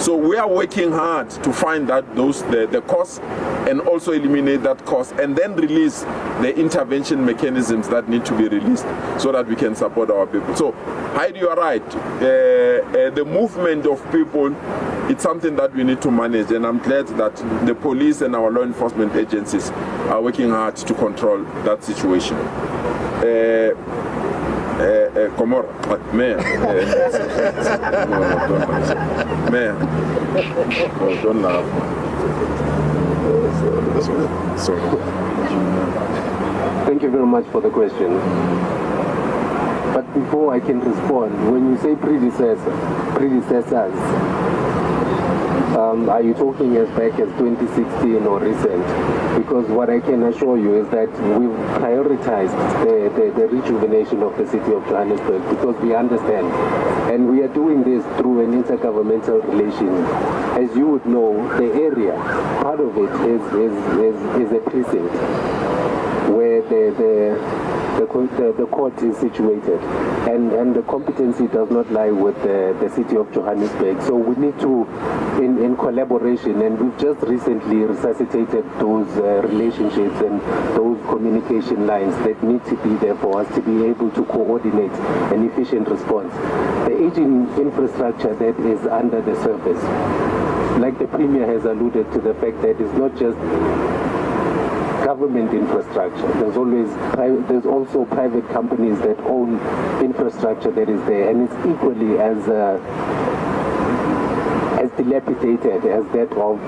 So we are working hard to find that the cause, and also eliminate that cause, and then release the intervention mechanisms that need to be released so that we can support our people. So Heidi, you are right. The movement of people, it's something that we need to manage, and I'm glad that the police and our law enforcement agencies are working hard to control that situation. Komora, Mayor. Mayor. Don't laugh. Thank you very much for the question. But before I can respond, when you say predecessors, are you talking as back as 2016 or recent? Because what I can assure you is that we've prioritized the rejuvenation of the city of Johannesburg, because we understand, and we are doing this through an intergovernmental relation. As you would know, the area, part of it is a precinct where the court is situated, and the competency does not lie with the city of Johannesburg. So we need to, in collaboration, and we've just recently resuscitated those relationships and those communication lines that need to be there for us to be able to coordinate an efficient response. The aging infrastructure that is under the surface, like the Premier has alluded to, the fact that it's not just government infrastructure. There's also private companies that own infrastructure that is there, and it's equally as dilapidated as that of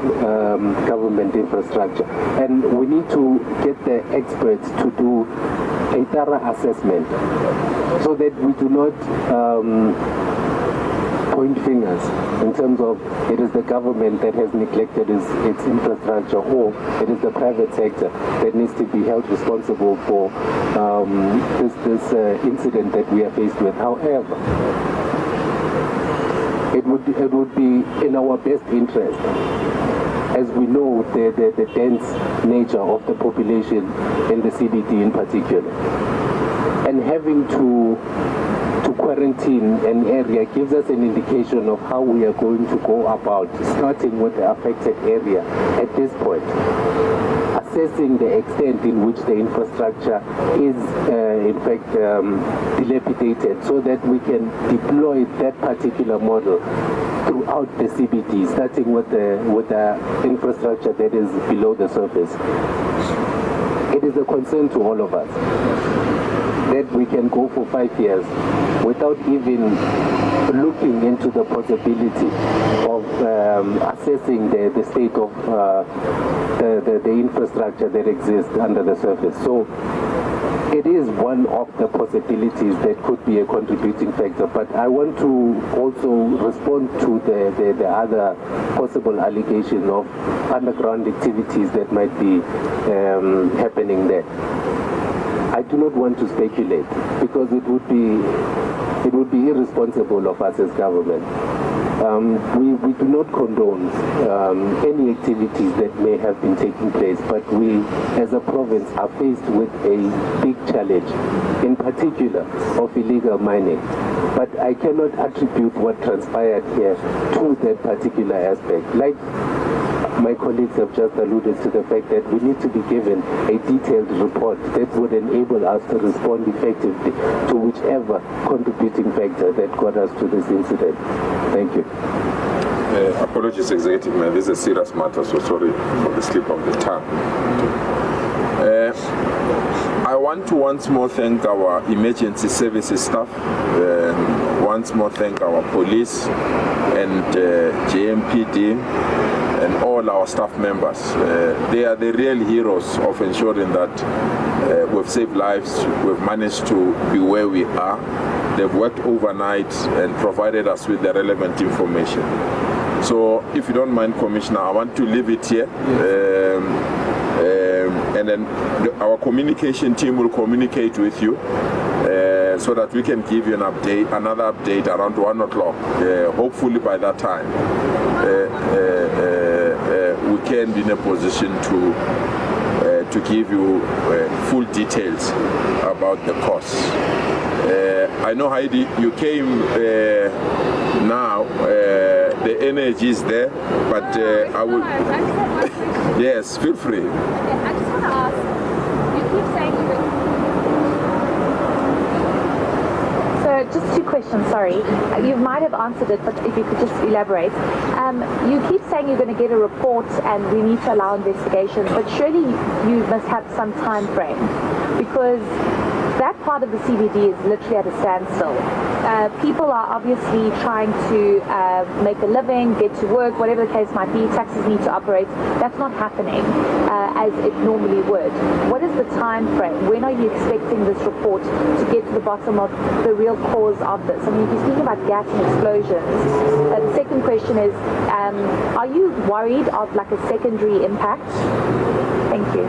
government infrastructure. And we need to get the experts to do a thorough assessment so that we do not point fingers in terms of it is the government that has neglected its infrastructure, or it is the private sector that needs to be held responsible for this incident that we are faced with. However, it would be in our best interest, as we know the dense nature of the population in the CBD in particular, and having to quarantine an area gives us an indication of how we are going to go about, starting with the affected area at this point, assessing the extent in which the infrastructure is in fact dilapidated, so that we can deploy that particular model throughout the CBD, starting with the infrastructure that is below the surface. It is a concern to all of us that we can go for 5 years without even looking into the possibility of assessing the state of the infrastructure that exists under the surface. So it is one of the possibilities that could be a contributing factor, but I want to also respond to the other possible allegation of underground activities that might be happening there. I do not want to speculate, because it would be irresponsible of us as government. We do not condone any activities that may have been taking place, but we as a province are faced with a big challenge, in particular of illegal mining. But I cannot attribute what transpired here to that particular aspect. Like my colleagues have just alluded to the fact that we need to be given a detailed report that would enable us to respond effectively to whichever contributing factor that got us to this incident. Thank you. Apologies, Executive Mayor. This is a serious matter, so sorry for the slip of the tongue. I want to once more thank our emergency services staff, once more thank our police and JMPD and all our staff members. They are the real heroes of ensuring that we've saved lives, we've managed to be where we are. They've worked overnight and provided us with the relevant information. So if you don't mind, Commissioner, I want to leave it here. And then our communication team will communicate with you so that we can give you another update around 1 o'clock. Hopefully by that time we can be in a position to give you full details about the costs. I know, Heidi, you came now. The energy is there, but I will. Yes, feel free. Okay, I just want to ask, you keep saying So just 2 questions, sorry. You might have answered it, but if you could just elaborate. You keep saying you're going to get a report and we need to allow investigations, but surely you must have some time frame, because that part of the CBD is literally at a standstill. People are obviously trying to make a living, get to work, whatever the case might be. Taxis need to operate. That's not happening as it normally would. What is the time frame? When are you expecting this report to get to the bottom of the real cause of this? I mean, if you're speaking about gas and explosions, the second question is, are you worried of like a secondary impact? Thank you.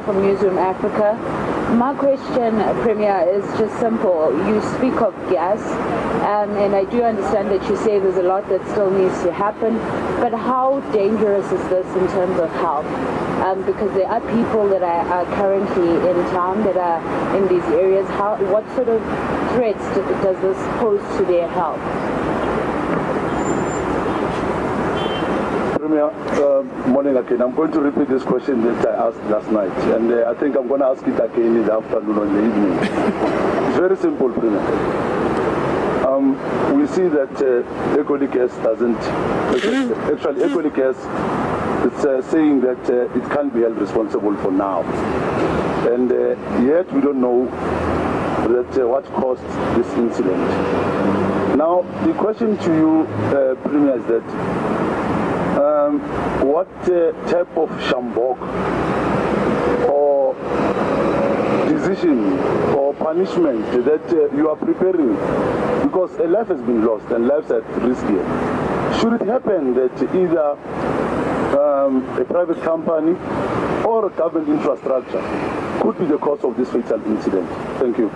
From Newsroom Africa. My question, Premier, is just simple. You speak of gas, and I do understand that you say there's a lot that still needs to happen, but how dangerous is this in terms of health? Because there are people that are currently in town that are in these areas. What sort of threats does this pose to their health? Morning again. I'm going to repeat this question that I asked last night, and I think I'm going to ask it again in the afternoon or in the evening. It's very simple, Premier. We see that Ekhaya gas doesn't. Actually, Ekhaya gas is saying that it can't be held responsible for now, and yet we don't know that what caused this incident. Now, the question to you, Premier, is that. What type of shambok or decision or punishment that you are preparing, because a life has been lost and lives at risk here. Should it happen that either a private company or a government infrastructure could be the cause of this fatal incident? Thank you.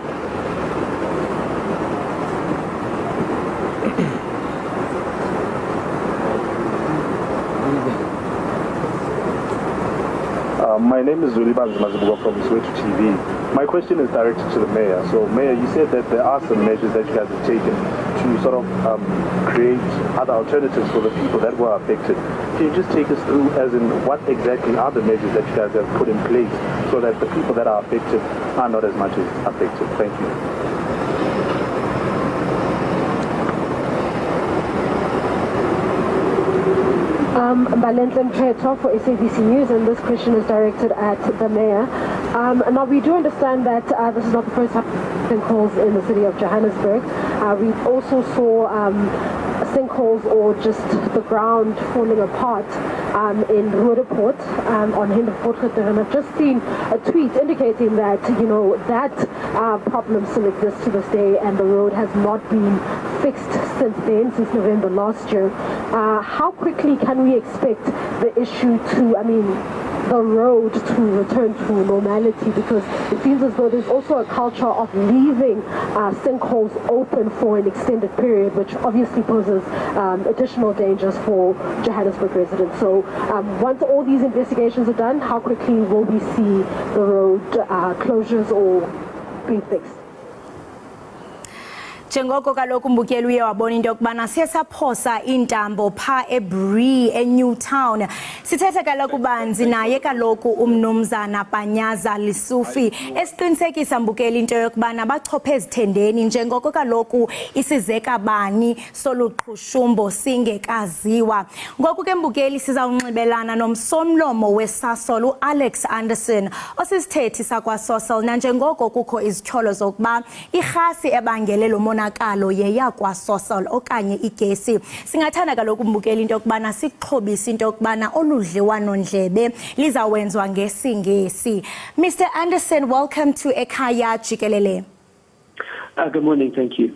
My name is Zuliban Mazibuga from Soweto TV. My question is directed to the Mayor. So, Mayor, you said that there are some measures that you guys have taken to sort of create other alternatives for the people that were affected. Can you just take us through, as in what exactly are the measures that you guys have put in place so that the people that are affected are not as much as affected? Thank you. Balentle Mkhetho for SABC News, and this question is directed at the Mayor. Now, we do understand that this is not the first time sinkholes in the city of Johannesburg. We also saw sinkholes or just the ground falling apart in Roodepoort on Hinderpoort. And I've just seen a tweet indicating that, you know, that problem still exists to this day and the road has not been fixed since then, since November last year. How quickly can we expect the issue to, the road to return to normality? Because it seems as though there's also a culture of leaving sinkholes open for an extended period, which obviously poses additional dangers for Johannesburg residents. So once all these investigations are done, how quickly will we see the road closures or being fixed? Njengoko kaloku umbukeli uye wabona into yokubana siyesaphosa intambo pha eBree eNewtown. Sithethe kaloku banzi naye kaloku umnumzana Panyaza Lisufi esiqinisekisa mbukeli into yokubana bachophe ezithendeni njengoko kaloku isizeka bani soluqhushumbo singekaziwa. Ngoku ke mbukeli sizawunxibelana nomsomlomo weSasol uAlex Anderson osisithethi sakwaSasol nanjengoko kukho izityholo zokuba irhasi ebangele lo monakalo yeyakwaSasol okanye igesi. Singathanda kaloku mbukeli into yokubana sixhobise into yokubana oludliwanondlebe lizawenzwa ngesingesi. Mr. Anderson, welcome to Ekhaya Jikelele. Good morning, thank you.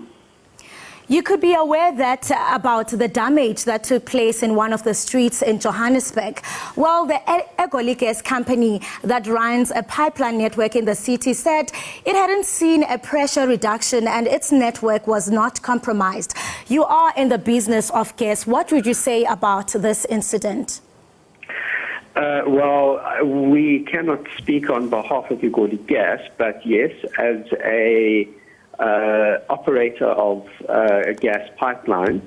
You could be aware that about the damage that took place in one of the streets in Johannesburg. Well, the Ekhaya gas company that runs a pipeline network in the city said it hadn't seen a pressure reduction and its network was not compromised. You are in the business of gas. What would you say about this incident? Well, we cannot speak on behalf of Ekhaya Gas, but yes, as a operator of a gas pipeline,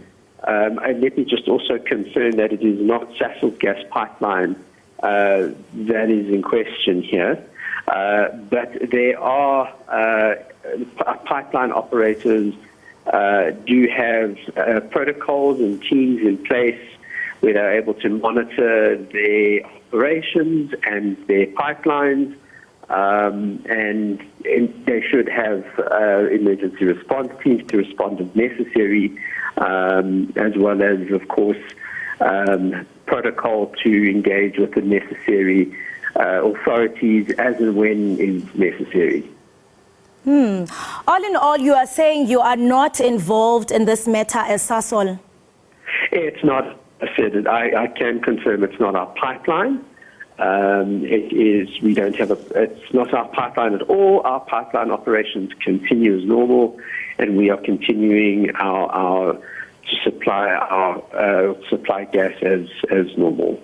and let me just also confirm that it is not Sasol's gas pipeline that is in question here, but there are pipeline operators do have protocols and teams in place where they're able to monitor their operations and their pipelines. And they should have emergency response teams to respond as necessary, as well as, of course, protocol to engage with the necessary authorities as and when is necessary. All in all, you are saying you are not involved in this matter as Sasol? It's not. I can confirm it's not our pipeline. It is, we don't have it's not our pipeline at all. Our pipeline operations continue as normal, and we are continuing to supply gas as normal.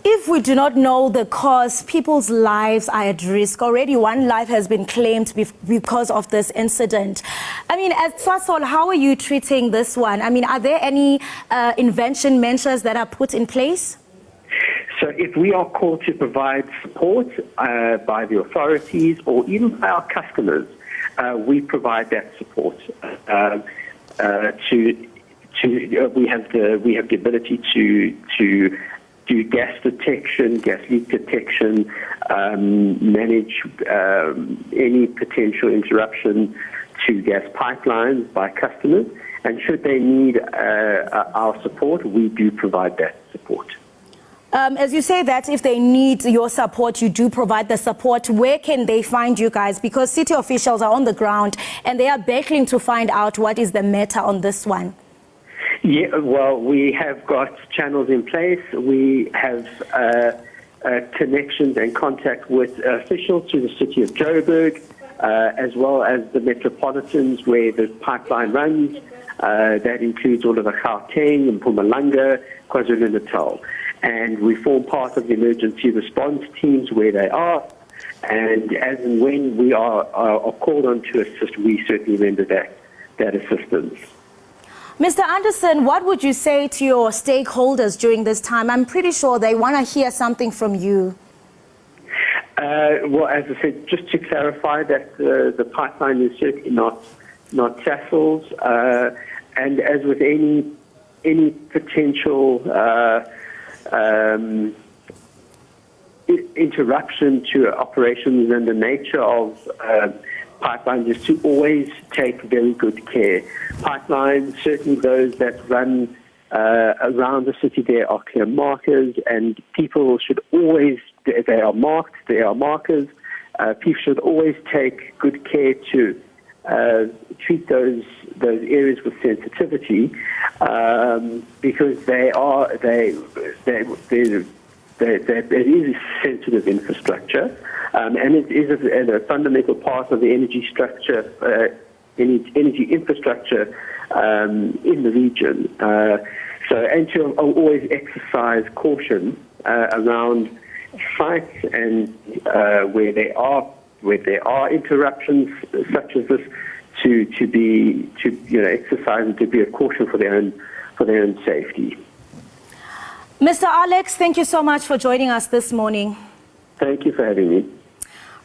If we do not know the cause, people's lives are at risk. Already one life has been claimed because of this incident. I mean, as Sasol, how are you treating this one? I mean, are there any intervention measures that are put in place? So if we are called to provide support by the authorities or even by our customers, we provide that support. We have the ability to do gas detection, gas leak detection, manage any potential interruption to gas pipelines by customers, and should they need our support, we do provide that support. As you say that if they need your support, you do provide the support. Where can they find you guys? Because city officials are on the ground and they are begging to find out what is the matter on this one. Yeah, well, we have got channels in place. We have connections and contact with officials through the city of Joburg, as well as the metropolitans where the pipeline runs. That includes all of the Gauteng and Mpumalanga, KwaZulu-Natal. And we form part of the emergency response teams where they are. And as and when we are called on to assist, we certainly render that assistance. Mr. Anderson, what would you say to your stakeholders during this time? I'm pretty sure they want to hear something from you. Well, as I said, just to clarify that the pipeline is certainly not Sasol's. And as with any potential interruption to operations and the nature of pipelines is to always take very good care. Pipelines, certainly those that run around the city, there are clear markers, and people should always, they are marked, there are markers. People should always take good care to treat those areas with sensitivity, because it is sensitive infrastructure, and it is a fundamental part of the energy structure, energy infrastructure in the region. And to always exercise caution around sites and where there are interruptions such as this, to exercise a degree of caution for their own safety. Mr. Alex, thank you so much for joining us this morning. Thank you for having me.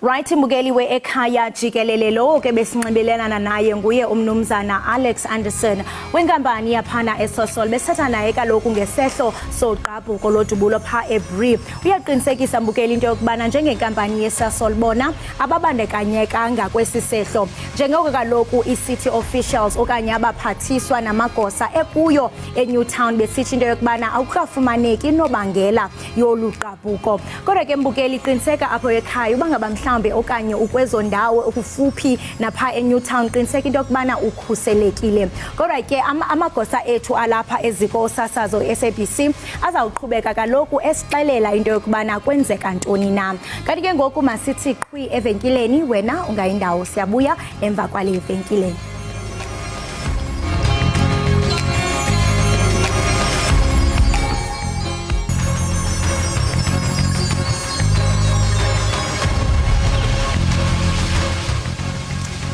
Right, mbukeli we Ekhaya Jikelele lo ke besinxibelelana naye nguye umnumzana Alex Anderson wenkampani yaphana eSosol besetha naye kaloku ngesehlo soqhabuko lodubulo pha eBree. Uyaqinisekisa mbukeli into yokubana njengenkampani yeSosol bona ababandekanyekanga kwesisehlo njengoko kaloku iCity officials okanye abaphathiswa namagosa ekuyo eNewtown besithi into yokubana awukafumaneki inobangela yoluqhabuko. Kodwa ke mbukeli qiniseka apho ekhaya ubangaba mhlambe okanye ukwezo ndawo okufuphi napha eNewtown qiniseka into yokubana ukhuselekile. Kodwa ke amagosa ethu alapha eziko osasazo SABC azawuqhubeka kaloku esixelela into yokubana kwenzeka ntoni na. Kanti ke ngoku masithi qhwi evenkileni wena ungayindawo siyabuya emva kwale evenkileni.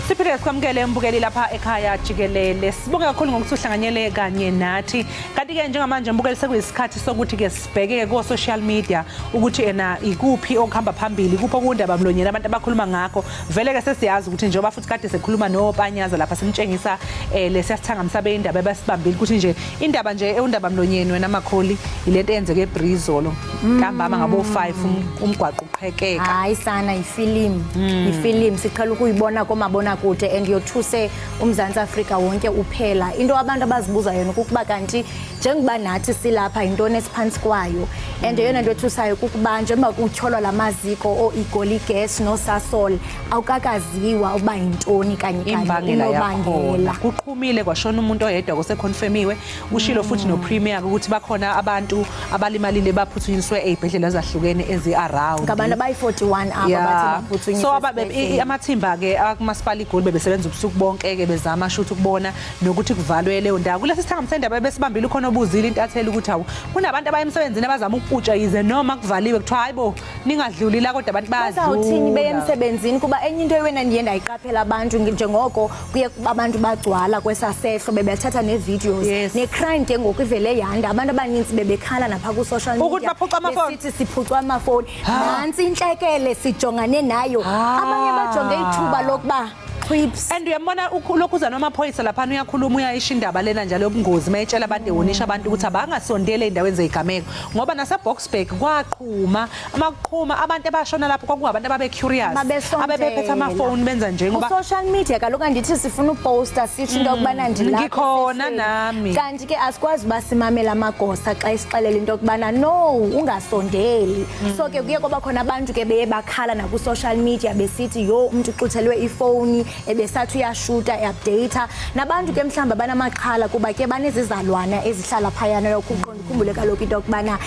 Siphinde sikwamukele mbukeli lapha ekhaya Jikelele. Sibonge kakhulu ngokuthi uhlanganyele kanye nathi. Kanti ke njengamanje mbukeli sekuyisikhathi sokuthi ke sibheke ko social media ukuthi ena ikuphi okuhamba phambili kupho kundaba mlonyeni abantu abakhuluma ngakho. Vele ke sesiyazi ukuthi njengoba futhi kade sekhuluma noPanyaza lapha simtshengisa lesiyasithanga msabe indaba ebasibambile ukuthi nje indaba nje undaba mlonyeni wena Makholi ilento eyenzeke eBree zolo. Kambama ngabo 5 umgwaqo uqhekeka. Hayi sana ifilm siqala ukuyibona komabona kude and yothuse uMzantsi Afrika wonke uphela. Into abantu abazibuza yona ukuba kanti njengoba nathi silapha intoni esiphansi kwayo and yona into ethusayo ukuba njengoba kutyholwa lamaziko oIgoli Gas noSasol awukakaziwa uba intoni kanye inobangela. Kuqhumile kwashona umuntu oyedwa koseconfirmiwe ushilo futhi noPremier ukuthi bakhona abantu abalimalile baphuthunyiswe ezibhedlela ezahlukene ezi-around. Ngabantu abayi41 aba bathi baphuthunyiswe. So amathimba ke akumasipala iGoli bebesebenza ubusuku bonke ke bezama shoot ukubona nokuthi kuvalwe leyo ndawo. Kulesi sithanga sendaba besibambile khona obuzile intatheli ukuthi awu kunabantu abayemsebenzini abazama ukuputsha yize noma kuvaliwe kuthiwa hayibo ningadluli la kodwa abantu bazawuthini beyemsebenzini kuba enye into yena ndiye ndayiqaphela abantu njengoko kuye abantu bagcwala kwesasehlo bebethatha nevideos necrime ke ngoku ivele yanda abantu abaninzi bebekhala napha ku social media ukuthi baphuca amafoni sithi siphucwa amafoni nansi inhlekele sijongane nayo abanye bajonge ithuba lokuba clips and uyabona lokhuza nomaphoyisa lapha uyakhuluma uyayisha indaba lena njalo yobungozi mayitshela abantu ewonisha abantu ukuthi abangasondele endaweni zezigameko ngoba nase Boksburg kwaqhuma amaqhuma abantu abashona lapho kwakungabantu ababe curious abebephethe amafoni benza nje ngoba social media kaloku andithi sifuna uposter sithi into yokubana ndilapha ngikhona nami kanti ke asikwazi basimamela amagosa xa isixelela into yokubana no ungasondeli so ke kuye kuba khona abantu ke beye bakhala na ku social media besithi yo umuntu uxuthelwe ifoni ebesathi uyashuta eupdate nabantu ke mhlamba abanamaqhala kuba ke banezizalwana ezihlala phayana yokuqonda ukhumbule kaloku into yokubana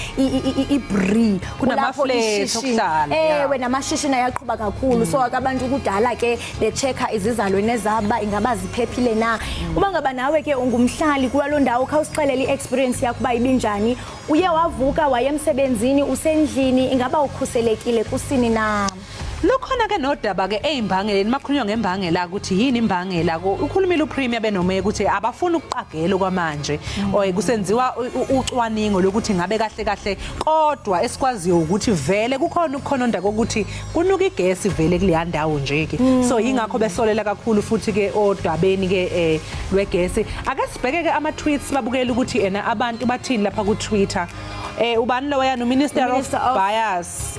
iBree kunamaflesh okuhlala ewe namashishini ayaqhuba kakhulu so akabantu kudala ke bechecka izizalwane zaba ingaba ziphephile na uma ngaba nawe ke ungumhlali kulalo ndawo khawusixelele iexperience yakho ba ibinjani uye wavuka wayemsebenzini usendlini ingaba ukhuselekile kusini na Lokhona ke nodaba ke ezimbangela makhulunywa ngembangela ukuthi yini imbangela ukhulumile uPremier benomeye ukuthi abafuna ukuqagela kwamanje kusenziwa ucwaningo lokuthi ngabe kahle kodwa esikwaziyo ukuthi vele kukhona ukukhononda kokuthi kunuka igesi vele kuleya ndawo nje ke so yingakho besolela kakhulu futhi ke odabeni ke lwegesi ake sibheke ke ama tweets babukela ukuthi abantu bathini lapha ku Twitter ubani lo yana Minister of Bias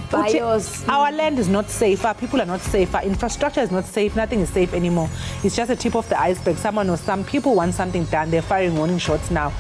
our land is not safe, our people are not safe, our infrastructure is not safe, nothing is safe anymore. It's just the tip of the iceberg. Someone or some people want something done, they're firing warning shots now.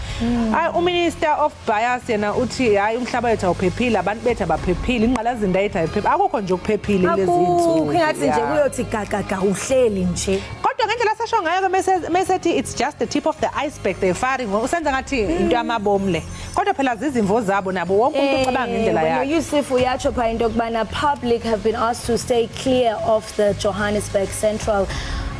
Minister of Bias yena uthi hayi umhlaba wethu awuphephile abantu bethu abaphephile ingqalazinda yethu ayiphephile akukho nje ukuphepile lezi zinto ngathi nje kuyothi gaga uhleli nje kodwa ngendlela sasho ngayo mesethi it's just the tip of the iceberg they're firing usenza ngathi into yamabomle kodwa phela zizimvo zabo nabo wonke umuntu ucabanga ngendlela yakhe Yusuf uyatsho pha into kubana public have been asked to stay clear of the Johannesburg Central.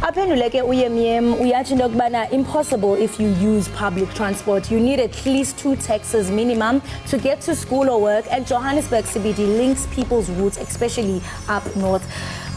Aphenduleke uyemyem uyathi into kubana impossible if you use public transport. You need at least 2 taxis minimum to get to school or work, and Johannesburg CBD links people's routes, especially up north.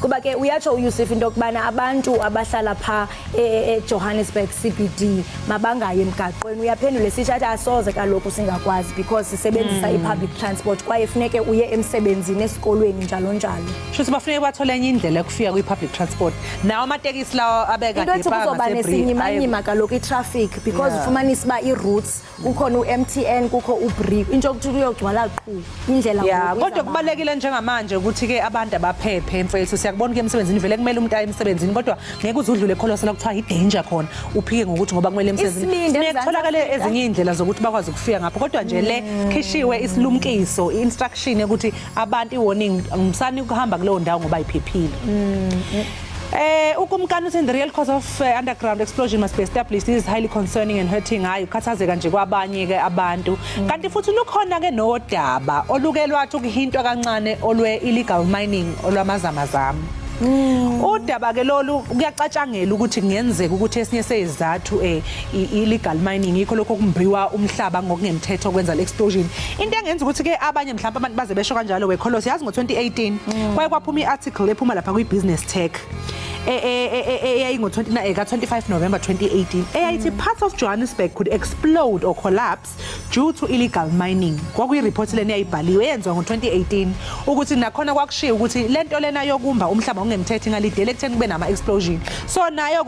kuba ke uyatsho uYusuf into kubana abantu abahlala pha eJohannesburg CBD mabangaye emgaqweni uyaphendula sishathi asoze kaloku singakwazi because sisebenzisa ipublic transport kwaye funeke uye emsebenzini esikolweni njalo njalo Shuthi bafuneka bathole enye indlela yokufika kwi-public transport nawo amatekisi lawo abeka into ethi kuzoba nesinyimanyima kaloku i-traffic because ufumanisa uba i-routes kukhona u-MTN kukho u-Brick into yokuthi uyogcwala qhu indlela kodwa kubalekile njengamanje ukuthi ke abantu abaphephe emfethu siyakubona ke emsebenzini vele kumele umuntu aye emsebenzini kodwa ngeke uzudlule kholosa la kuthiwa i-danger khona uphike ngokuthi ngoba kumele emsebenzini kutholakale ezinye indlela zokuthi bakwazi ukufika ngapho kodwa nje le khishiwe isilumkiso i-instruction ukuthi abantu i-warning ngumsani ukuhamba kuleyo ndawo ngoba iphephile ukumkani uthi the real cause of underground explosion must be established is highly concerning and hurting hayi ukhathazeka nje kwabanye ke abantu kanti futhi lukhona ke nodaba oluke lwathi ukuhintwa kancane olwe illegal mining olwamazamazama udaba ke lolu kuyacatshangela ukuthi kungenzeka ukuthi esinye sezizathu illegal mining yikho lokho kumbiwa umhlaba ngokungemthetho okwenza le explosion into engenza ukuthi ke abanye mhlawumbe abantu baze besho kanjalo wekholosi yazi ngo2018 kwaye kwaphuma iarticle ephuma lapha kwi-business tech ka-25 November 2018 eyayithi parts of Johannesburg could explode or collapse due to illegal mining kwakuyi-report leni eyayibhaliwe yenziwa ngo-2018 ukuthi nakhona kwakushiya ukuthi lento lena yokumba umhlaba ongemthetho ingalidele ekutheni kube nama-explosion so nayo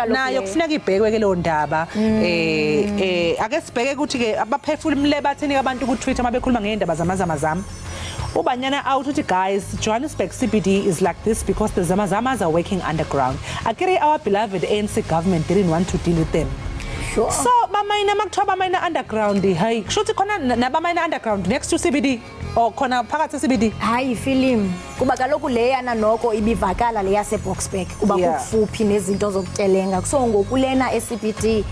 nayo kufuneka ibhekwe ke leyo ndaba ake sibheke ukuthi-ke abaphefumule bathini abantu ku-Twitter uma bekhuluma ngey'ndaba zamazamazama ubanyana out uthi guys Johannesburg CBD is like this because the zamazamas are working underground akiri our beloved ANC government didn't want to deal with them so bamayina makuthiwa bamayina underground hayi kushuthi khona nabamayina underground next to CBD or khona phakathi CBD hayi film kuba kaloku leyana noko ibivakala leya Boxburg kuba kufuphi nezinto zokutelenga so ngokulena eCBD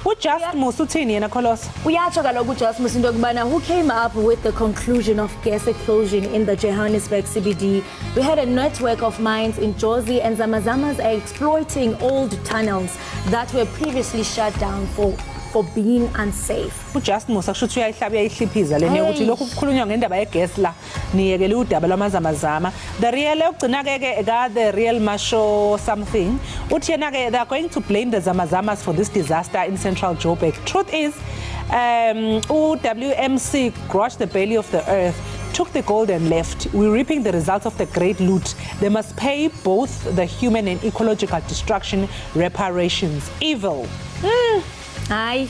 uJustmus uthini yena kholosa uyatsho kaloku uJustmus into kubana who came up with the conclusion of gas explosion in the Johannesburg CBD we had a network of mines in Jozi and zamazamas are exploiting old tunnels that were previously shut down for being unsafe uJustmus akushuthi uyayihlaba uyayihliphiza leni ukuthi lokhu kukhulunywa ngendaba yegas la niyekele udaba lwamazamazama the real ugcina ke the real masho something uthi yena ke they are going to blame the zamazamas for this disaster in central Joburg truth is WMC grudged the belly of the earth took the gold and left we're reaping the results of the great loot they must pay both the human and ecological destruction reparations evil hayi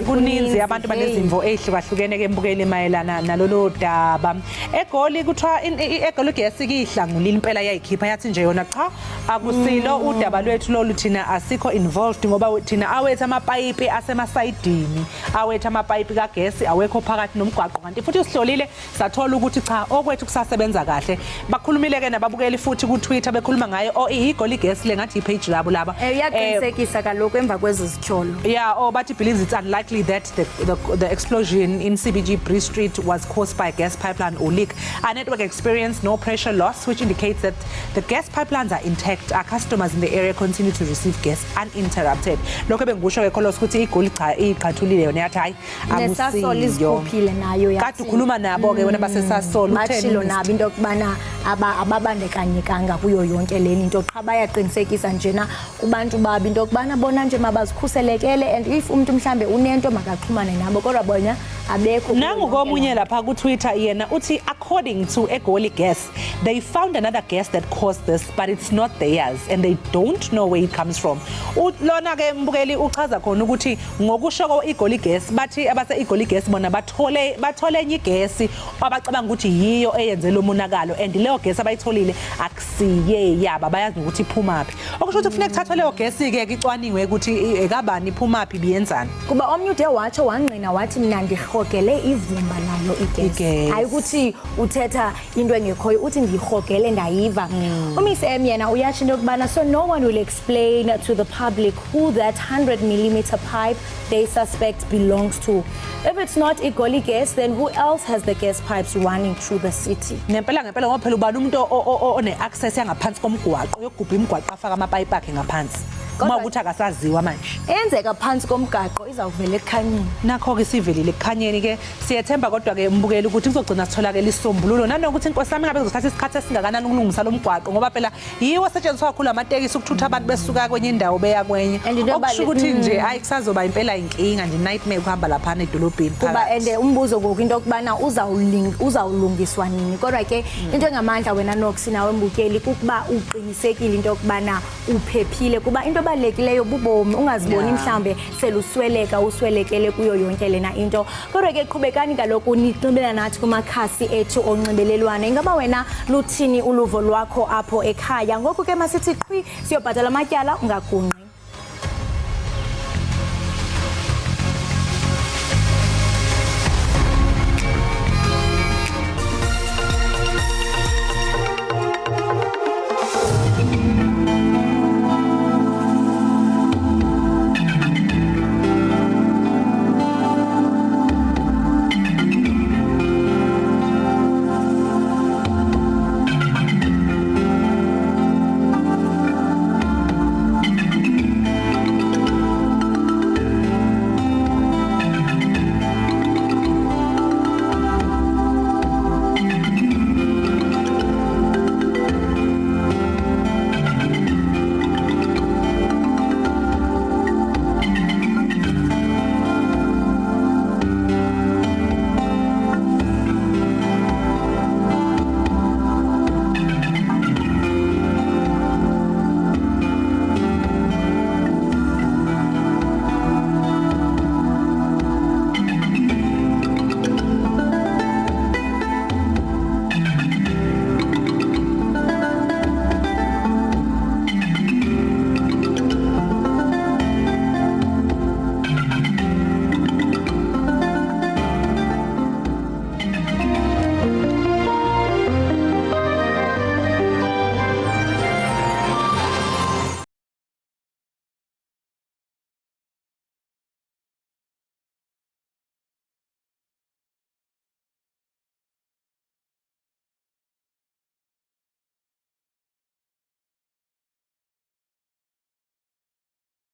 kuninzi abantu banezimvo ehlukahlukene ke mbukeli mayelana nalolo daba egoli kuthiwa egoli ugesi kihlangulile impela yayikhipha yathi nje yona cha akusilo udaba lwethu lolu thina asikho involved ngoba thina awethu amapayipi asemasayidini awethu amapayipi kagesi awekho phakathi nomgwaqo kanti futhi usihlolile sathola ukuthi cha okwethu kusasebenza kahle bakhulumile ke nababukeli futhi ku Twitter bekhuluma ngayo igoli gas le ngathi ipage labo laba uyaqinisekisa kaloku emva kwezizitholo but he believes it's unlikely that the explosion in CBG Bree Street was caused by a gas pipeline or leak. Our network experienced no pressure loss, which indicates that the gas pipelines are intact. Our customers in the area continue to receive gas uninterrupted. Lokho bengikusho ke kholos ukuthi igoli cha iqhathulile yona yathi hayi nesasol izikhuphile nayo yathi kade ukhuluma nabo ke wena basesasol utheni nabo into kubana ababandekanyekanga kuyo yonke leni into qha bayaqinisekisa njena kubantu babi into kubana bona nje mabazikhuselekele and if umuntu mhlambe unento makaxhumane nabo kodwa bona abekho nangu komunye lapha ku Twitter yena uthi according to Egoli Gas they found another gas that caused this but it's not theirs and they don't know where it comes from lona ke mbukeli uchaza khona ukuthi ngokushoko Egoli Gas bathi abase Egoli Gas bona bathole enye igesi abacabanga ukuthi yiyo eyenze lo monakalo and leyo gas abayitholile akusiye yaba bayazi ukuthi iphuma phi okusho ukuthi kufanele kuthathwe leyo gas ke icwaniwe ukuthi ekabani iphuma phi biyenzani kuba omnye ude watsho wanqina wathi mina ngihogele ivumba nayo igesi hayi ukuthi uthetha into engekhoyo uthi ngihogele ndayiva uMiss M yena uyatsho into kubana so no one will explain to the public who that 100mm pipe they suspect belongs to if it's not Egoli Gas then who else has the gas pipes running through the city ngempela ngoba phela ubani umuntu one access yangaphansi komgwaqo yokugubha imigwaqo afaka amapayipi akhe ngaphansi uma ukuthi akasaziwa manje eyenzeka phansi komgaqo izawuvela ekhanyeni nakho-ke sivelile ekukhanyeni-ke siyethemba kodwa-ke mbukeli ukuthi kuzogcina sitholakele isisombululo nanokuthi inkosi yami ngabe kuzothatha isikhathi esingakanani ukulungisa lo mgwaqo ngoba phela yiwo asetshenziswa kakhulu amatekisi ukuthutha abantu besuka kwenye indawo beya kwenye okusho ukuthi nje hayi kusazoba impela inkinga nje nightmare ukuhamba laphana edolobheni kuba umbuzo ngoku into yokubana uzawulungiswa nini kodwa-ke into engamandla wena noksi nawe mbukeli kukuba uqinisekile into yokubana uphephile kuba into ebalulekileyo bubomi ungaziboni mhlawumbe selusweleka uswelekele kuyo yonke lena into kodwa-ke qhubekani kaloku nixibela nathi kumakhasi ethu onxibelelwano ingaba wena luthini uluvo lwakho apho ekhaya ngoku ke masithi qhwi siyobhatala amatyala ungagungqi